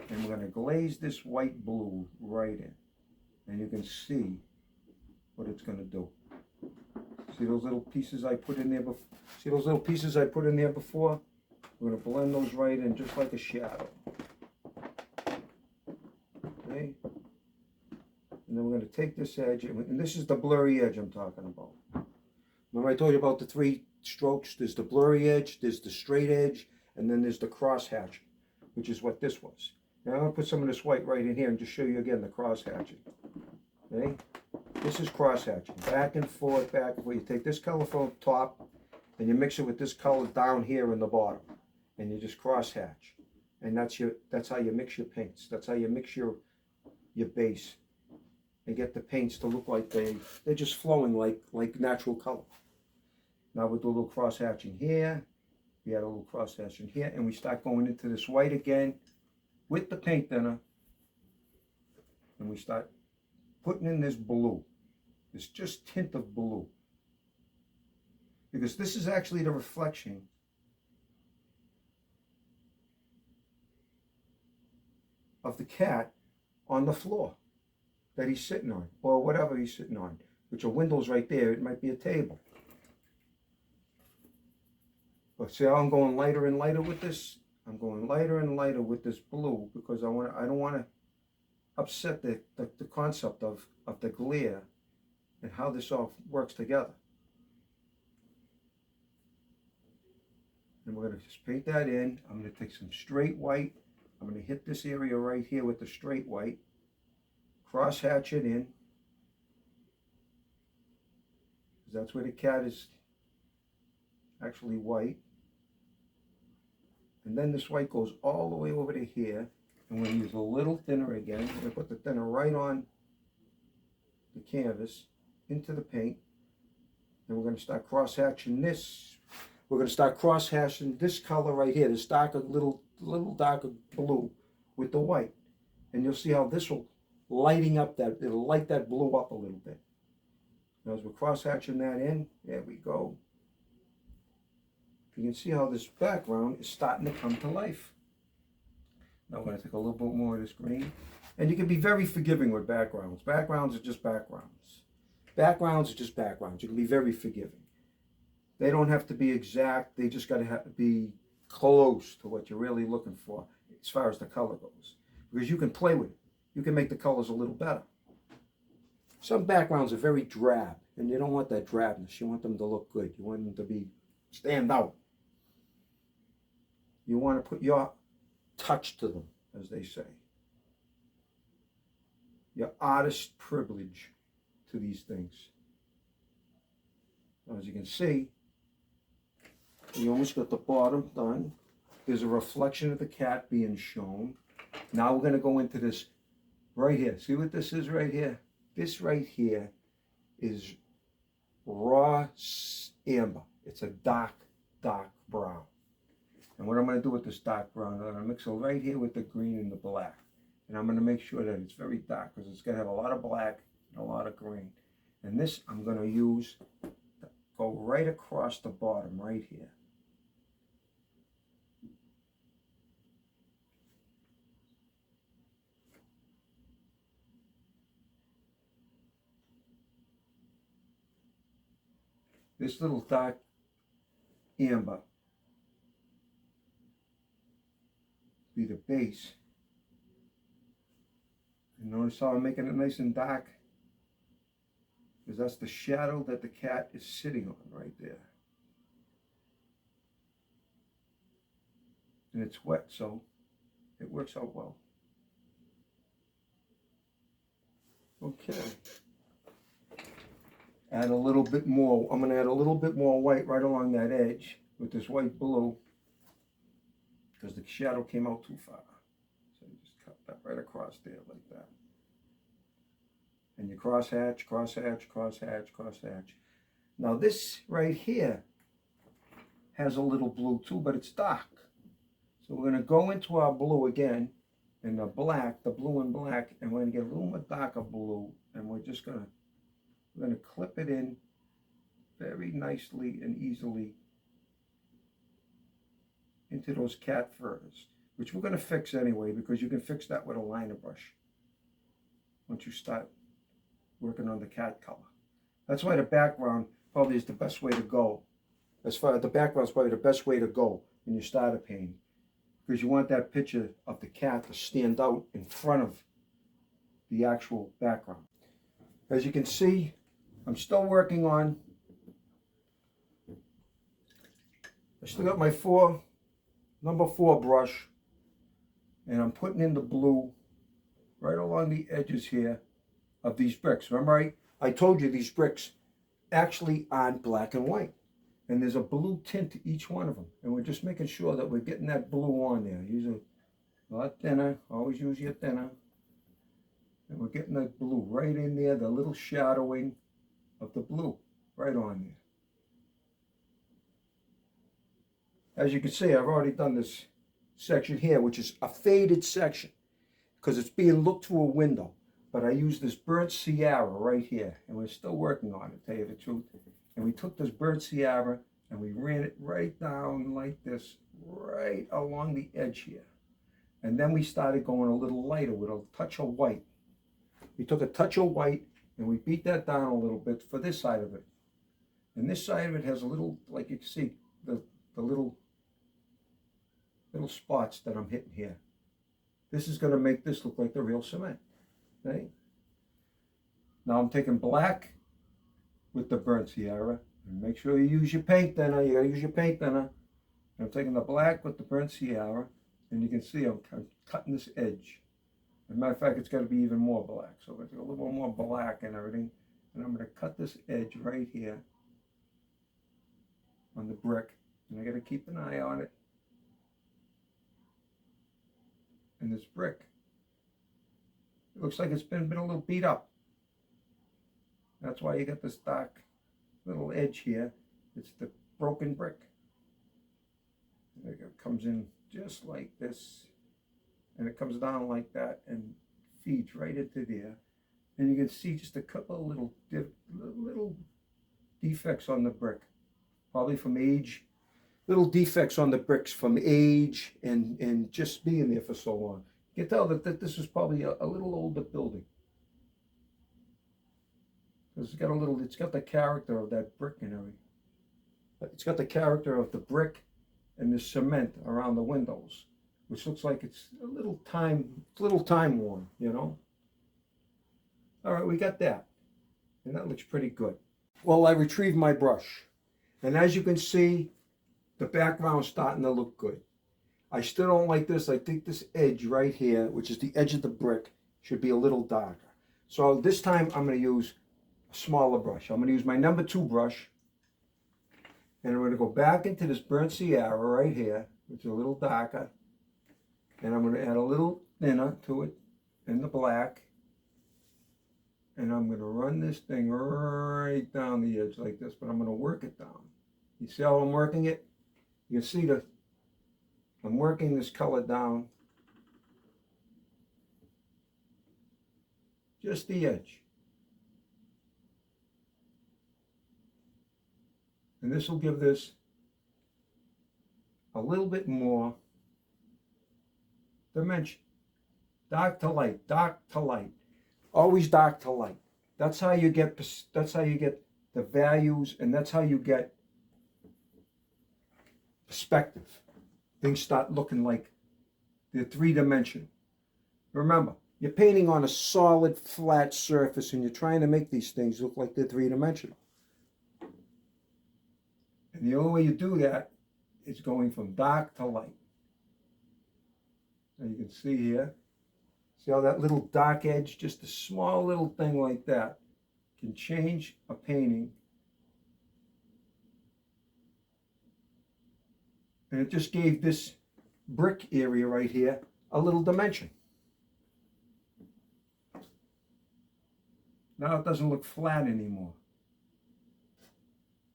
and we're going to glaze this white blue right in. And you can see what it's going to do. See those little pieces I put in there before? We're going to blend those right in just like a shadow. Okay? And then we're going to take this edge, and this is the blurry edge I'm talking about. Remember I told you about the three strokes? There's the blurry edge, there's the straight edge, and then there's the cross hatching, which is what this was. Now I'm going to put some of this white right in here and just show you again the cross hatching. Okay? This is cross hatching. Back and forth, back and forth. You take this color from the top and you mix it with this color down here in the bottom. And you just cross hatch. And that's how you mix your paints. That's how you mix your base. And get the paints to look like they're just flowing like natural color. Now we'll do a little cross hatching here. We add a little cross hatching here, and we start going into this white again with the paint thinner. And we start putting in this blue, this just tint of blue. Because this is actually the reflection of the cat on the floor that he's sitting on, or whatever he's sitting on, which are windows right there. It might be a table. But see how I'm going lighter and lighter with this? I'm going lighter and lighter with this blue because I don't want to upset the concept of the glare and how this all works together. And we're going to just paint that in. I'm going to take some straight white. I'm going to hit this area right here with the straight white. Cross hatch it in. because that's where the cat is actually white. And then this white goes all the way over to here. And we're going to use a little thinner again. We're going to put the thinner right on the canvas into the paint. And we're going to start cross-hatching this. We're going to start cross-hatching this color right here, this darker, little darker blue with the white. And you'll see how this will lighting up that, it'll light that blue up a little bit. Now as we're cross-hatching that in, there we go. You can see how this background is starting to come to life. Now we're going to take a little bit more of this green. And you can be very forgiving with backgrounds. Backgrounds are just backgrounds. Backgrounds are just backgrounds. You can be very forgiving. They don't have to be exact. They just got to be close to what you're really looking for as far as the color goes. Because you can play with it. You can make the colors a little better. Some backgrounds are very drab, and you don't want that drabness. You want them to look good. You want them to stand out. You want to put your touch to them, as they say. Your artist privilege to these things. Now, as you can see, we almost got the bottom done. There's a reflection of the cat being shown. Now we're going to go into this right here. See what this is right here? This right here is raw amber. It's a dark, dark brown. And what I'm going to do with this dark brown, I'm going to mix it right here with the green and the black. And I'm going to make sure that it's very dark because it's going to have a lot of black and a lot of green. And this I'm going to use to go right across the bottom right here. This little dark amber be the base. And notice how I'm making it nice and dark? Because that's the shadow that the cat is sitting on right there. And it's wet, so it works out well. Okay. Add a little bit more. I'm going to add a little bit more white right along that edge with this white blue because the shadow came out too far. So you just cut that right across there like that. And you cross hatch, cross hatch, cross hatch, cross hatch. Now this right here has a little blue too, but it's dark. So we're going to go into our blue again and the black, the blue and black, and we're going to get a little more darker blue, and we're going to clip it in very nicely and easily into those cat furs, which we're going to fix anyway because you can fix that with a liner brush once you start working on the cat color. That's why the background probably is the best way to go. As far as the background is probably the best way to go when you start a painting, because you want that picture of the cat to stand out in front of the actual background. As you can see, I'm still working on, I still got my number 4 brush, and I'm putting in the blue right along the edges here of these bricks. Remember I told you these bricks actually aren't black and white. And there's a blue tint to each one of them. And we're just making sure that we're getting that blue on there. Use a lot thinner, always use your thinner. And we're getting that blue right in there, the little shadowing of the blue right on there. As you can see, I've already done this section here, which is a faded section because it's being looked through a window. But I used this burnt Sierra right here, and we're still working on it, to tell you the truth. And we took this burnt Sierra and we ran it right down like this, right along the edge here. And then we started going a little lighter with a touch of white. We took a touch of white and we beat that down a little bit for this side of it. And this side of it has a little, like you can see, the little spots that I'm hitting here. This is going to make this look like the real cement. Okay? Now I'm taking black with the burnt Sierra, and make sure you use your paint thinner. You gotta use your paint thinner. I'm taking the black with the burnt Sierra, and you can see I'm cutting this edge. As a matter of fact, it's got to be even more black. So I'm gonna take a little more black and everything, and I'm gonna cut this edge right here on the brick, and I got to keep an eye on it. And this brick, it looks like it's been a little beat up. That's why you got this dark little edge here. It's the broken brick. And it comes in just like this, and it comes down like that and feeds right into there. And you can see just a couple of little defects on the brick, probably from age. Little defects on the bricks from age and just being there for so long. You can tell that this was probably a little older building. It's got the character of that brick and everything. It's got the character of the brick and the cement around the windows, which looks like it's a little time worn, you know. All right, we got that, and that looks pretty good. Well, I retrieved my brush, and as you can see, the background's starting to look good. I still don't like this. I think this edge right here, which is the edge of the brick, should be a little darker. So this time I'm going to use a smaller brush. I'm going to use my number 2 brush, and I'm going to go back into this burnt Sierra right here, which is a little darker, and I'm going to add a little thinner to it in the black, and I'm going to run this thing right down the edge like this, but I'm going to work it down. You see how I'm working it? You can see I'm working this color down, just the edge. And this will give this a little bit more dimension. Dark to light, dark to light. Always dark to light. That's how you get the values, and that's how you get perspective. Things start looking like they're 3-dimensional. Remember, you're painting on a solid, flat surface, and you're trying to make these things look like they're 3-dimensional. And the only way you do that is going from dark to light. And you can see here, see how that little dark edge, just a small little thing like that, can change a painting. And it just gave this brick area right here a little dimension. Now it doesn't look flat anymore.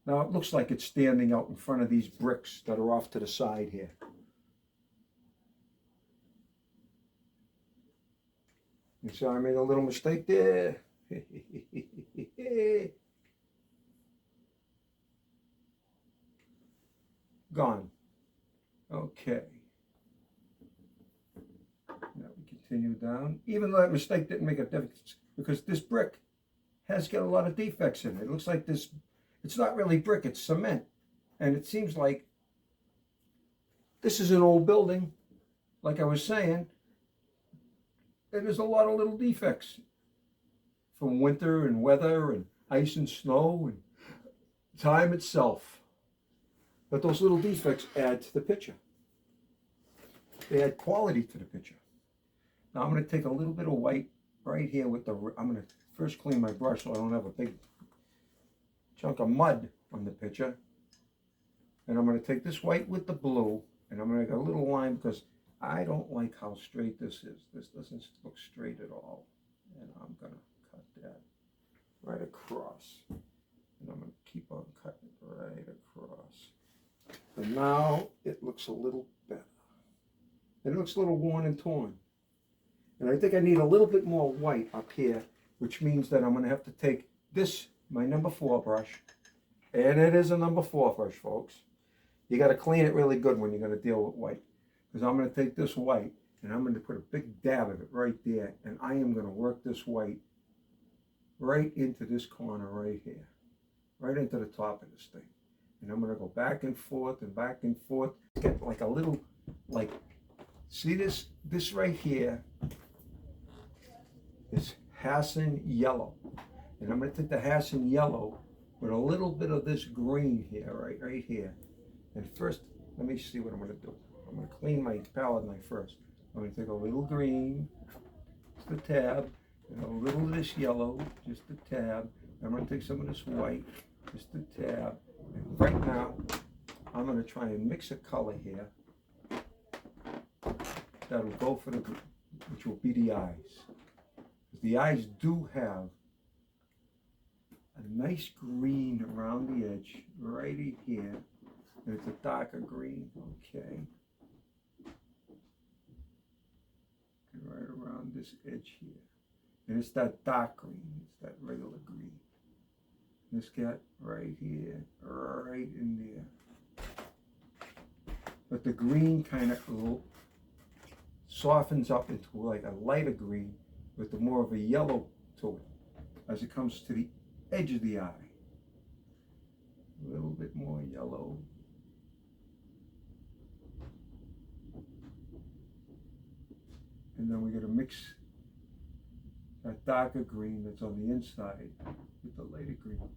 Now it looks like it's standing out in front of these bricks that are off to the side here. You see I made a little mistake there? Gone. Okay. Now we continue down. Even though that mistake didn't make a difference, because this brick has got a lot of defects in it. It looks like this, it's not really brick, it's cement. And it seems like this is an old building, like I was saying, and there's a lot of little defects from winter and weather and ice and snow and time itself. But those little defects add to the picture. They add quality to the picture. Now I'm going to take a little bit of white right here with I'm going to first clean my brush so I don't have a big chunk of mud on the picture. And I'm going to take this white with the blue, and I'm going to make a little line because I don't like how straight this is. This doesn't look straight at all. And I'm going to cut that right across. And I'm going to keep on cutting it right across. And now it looks a little better. And it looks a little worn and torn. And I think I need a little bit more white up here, which means that I'm going to have to take this, my number 4 brush, and it is a number 4 brush, folks. You got to clean it really good when you're going to deal with white. Because I'm going to take this white, and I'm going to put a big dab of it right there, and I am going to work this white right into this corner right here, right into the top of this thing. And I'm going to go back and forth, get like a little, like, see this right here is Hassan yellow. And I'm going to take the Hassan yellow with a little bit of this green here, right here. And first, let me see what I'm going to do. I'm going to clean my palette knife first. I'm going to take a little green, just a tab, and a little of this yellow, just a tab. I'm going to take some of this white, just a tab. And right now, I'm going to try and mix a color here that'll go for the, which will be the eyes. The eyes do have a nice green around the edge, right here. And it's a darker green, okay. And right around this edge here. And it's that dark green, it's that regular green. This cat right here, right in there. But the green kind of softens up into like a lighter green with the more of a yellow to it as it comes to the edge of the eye. A little bit more yellow. And then we're going to mix that darker green that's on the inside with the lighter green.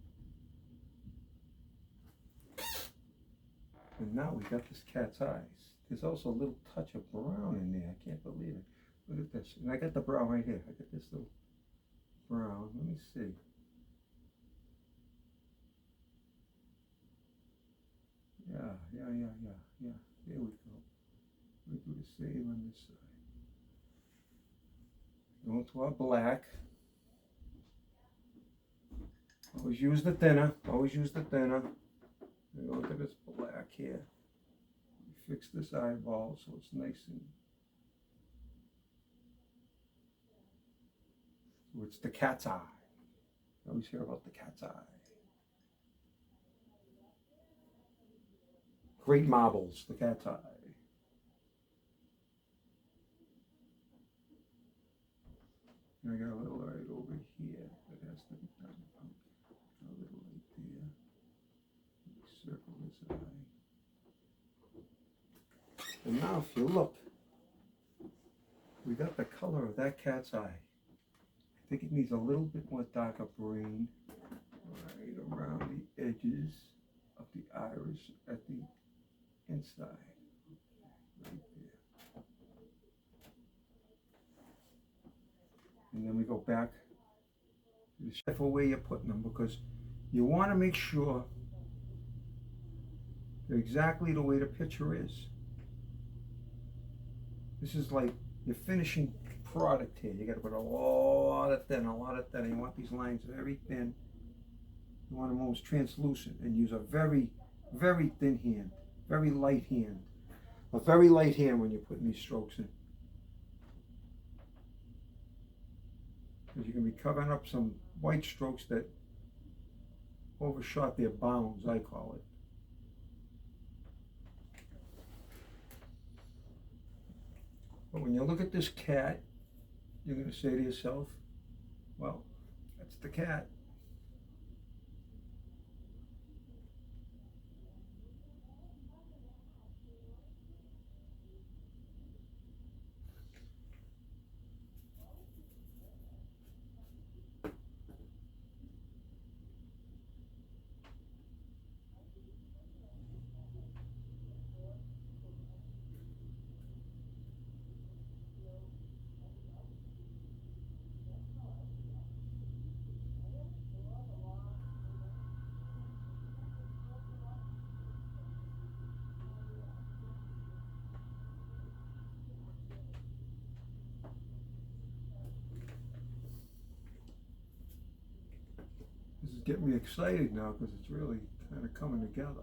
And now we got this cat's eyes. There's also a little touch of brown in there. I can't believe it. Look at this. And I got the brown right here. I got this little brown. Let me see. Yeah. There we go. We do the same on this side. Go to our black. Always use the thinner. Always use the thinner. We go to this black here. We fix this eyeball so it's nice and. So it's the cat's eye. I always hear about the cat's eye. Great marbles, the cat's eye. And I got a little right over here that has to be done. A little right there. Circle this eye. And now if you look, we got the color of that cat's eye. I think it needs a little bit more darker green right around the edges of the iris at the inside. Right there. And then we go back to the careful way you're putting them, because you want to make sure they're exactly the way the picture is. This is like your finishing product here. You got to put a lot of thin. You want these lines very thin. You want them almost translucent, and use a very, very thin hand, very light hand. A very light hand when you're putting these strokes in. Because you can be covering up some white strokes that overshot their bounds, I call it. But when you look at this cat, you're going to say to yourself, well, that's the cat. This is getting me excited now because it's really kind of coming together.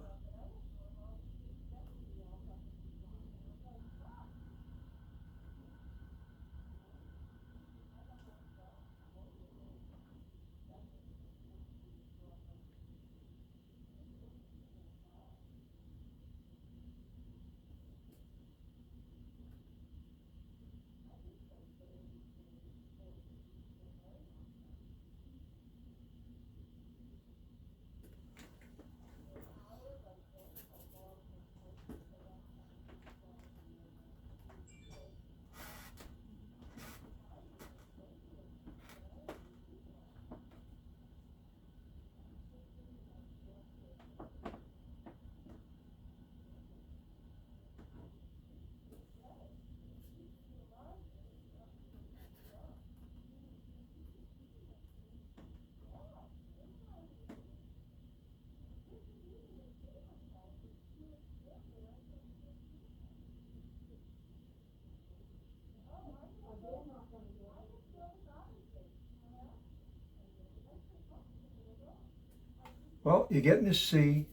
Well, you're getting to see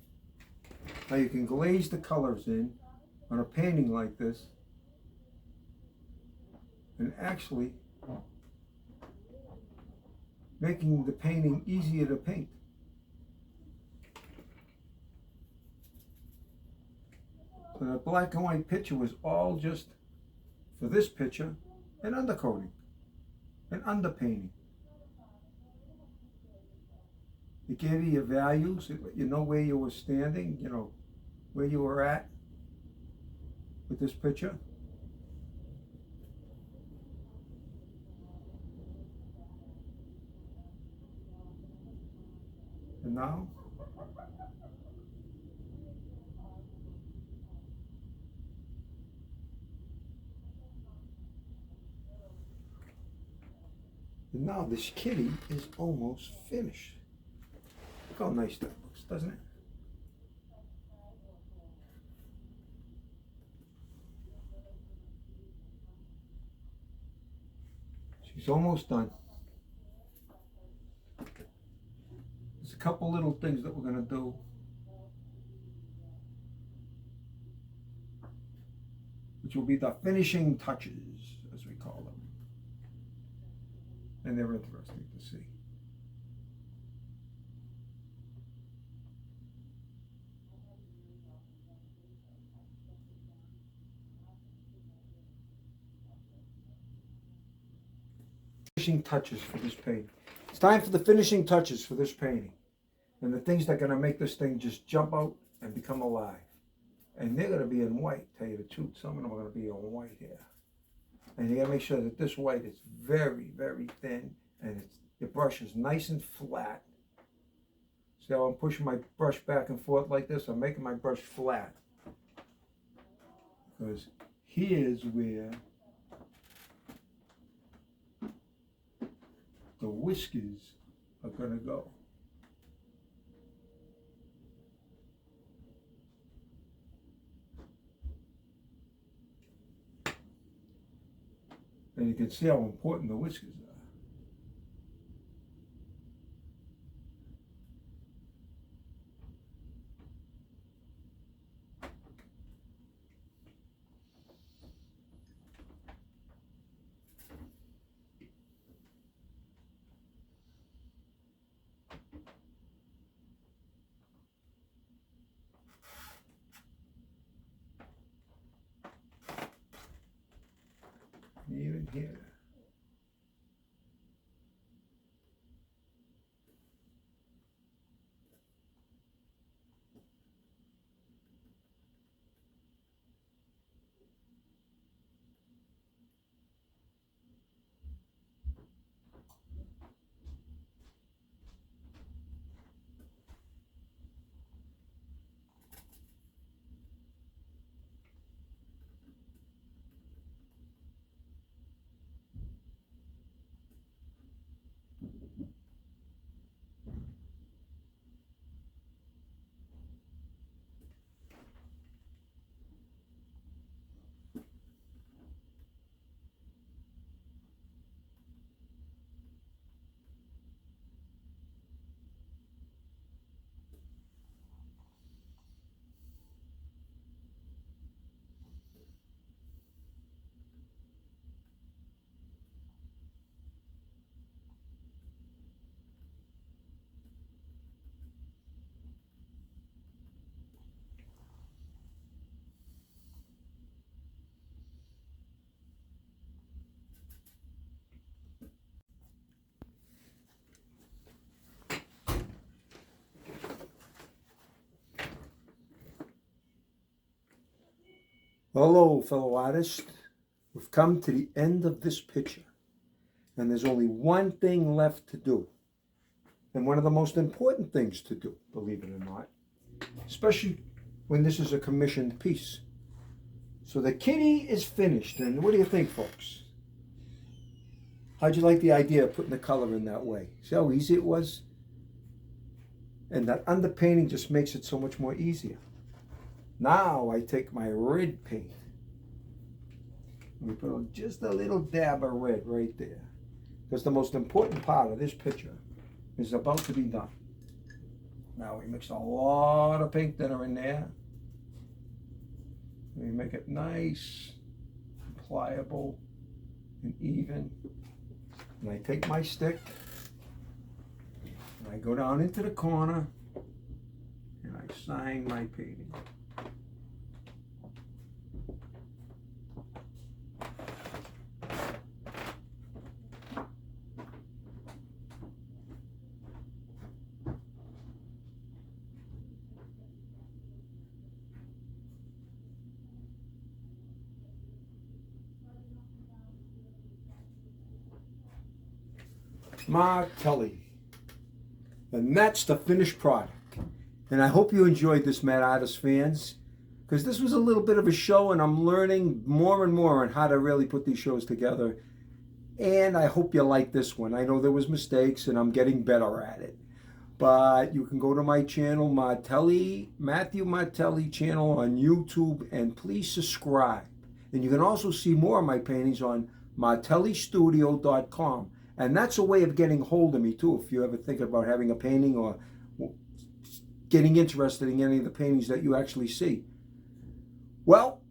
how you can glaze the colors in on a painting like this and actually making the painting easier to paint. So the black and white picture was all just, for this picture, an undercoating, an underpainting. It gave you your values, you know where you were standing, you know where you were at with this picture. And now, this kitty is almost finished. Look how nice that looks, doesn't it? She's almost done. There's a couple little things that we're going to do. Which will be the finishing touches, as we call them. And they're interesting to see. Finishing touches for this painting. It's time for the finishing touches for this painting. And the things that are going to make this thing just jump out and become alive. And they're going to be in white, tell you the truth. Some of them are going to be in white here. And you got to make sure that this white is very, very thin and the brush is nice and flat. See how I'm pushing my brush back and forth like this? I'm making my brush flat. Because here's where the whiskers are going to go. And you can see how important the whiskers are. Even here. Hello, fellow artists. We've come to the end of this picture, and there's only one thing left to do, and one of the most important things to do, believe it or not, especially when this is a commissioned piece. So the kitty is finished, and what do you think, folks? How'd you like the idea of putting the color in that way? See how easy it was? And that underpainting just makes it so much more easier. Now I take my red paint and we put on just a little dab of red right there. Because the most important part of this picture is about to be done. Now we mix a lot of pink thinner in there. We make it nice, pliable, and even. And I take my stick and I go down into the corner and I sign my painting. Martelli. And that's the finished product. And I hope you enjoyed this, Mad Artist fans, because this was a little bit of a show and I'm learning more and more on how to really put these shows together. And I hope you like this one. I know there was mistakes and I'm getting better at it. But you can go to my channel, Martelli, Matthew Martelli channel on YouTube, and please subscribe. And you can also see more of my paintings on martellistudio.com. And that's a way of getting hold of me too, if you ever think about having a painting or getting interested in any of the paintings that you actually see. Well,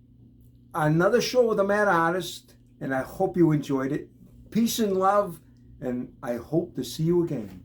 another show with a Mad Artist, and I hope you enjoyed it. Peace and love, and I hope to see you again.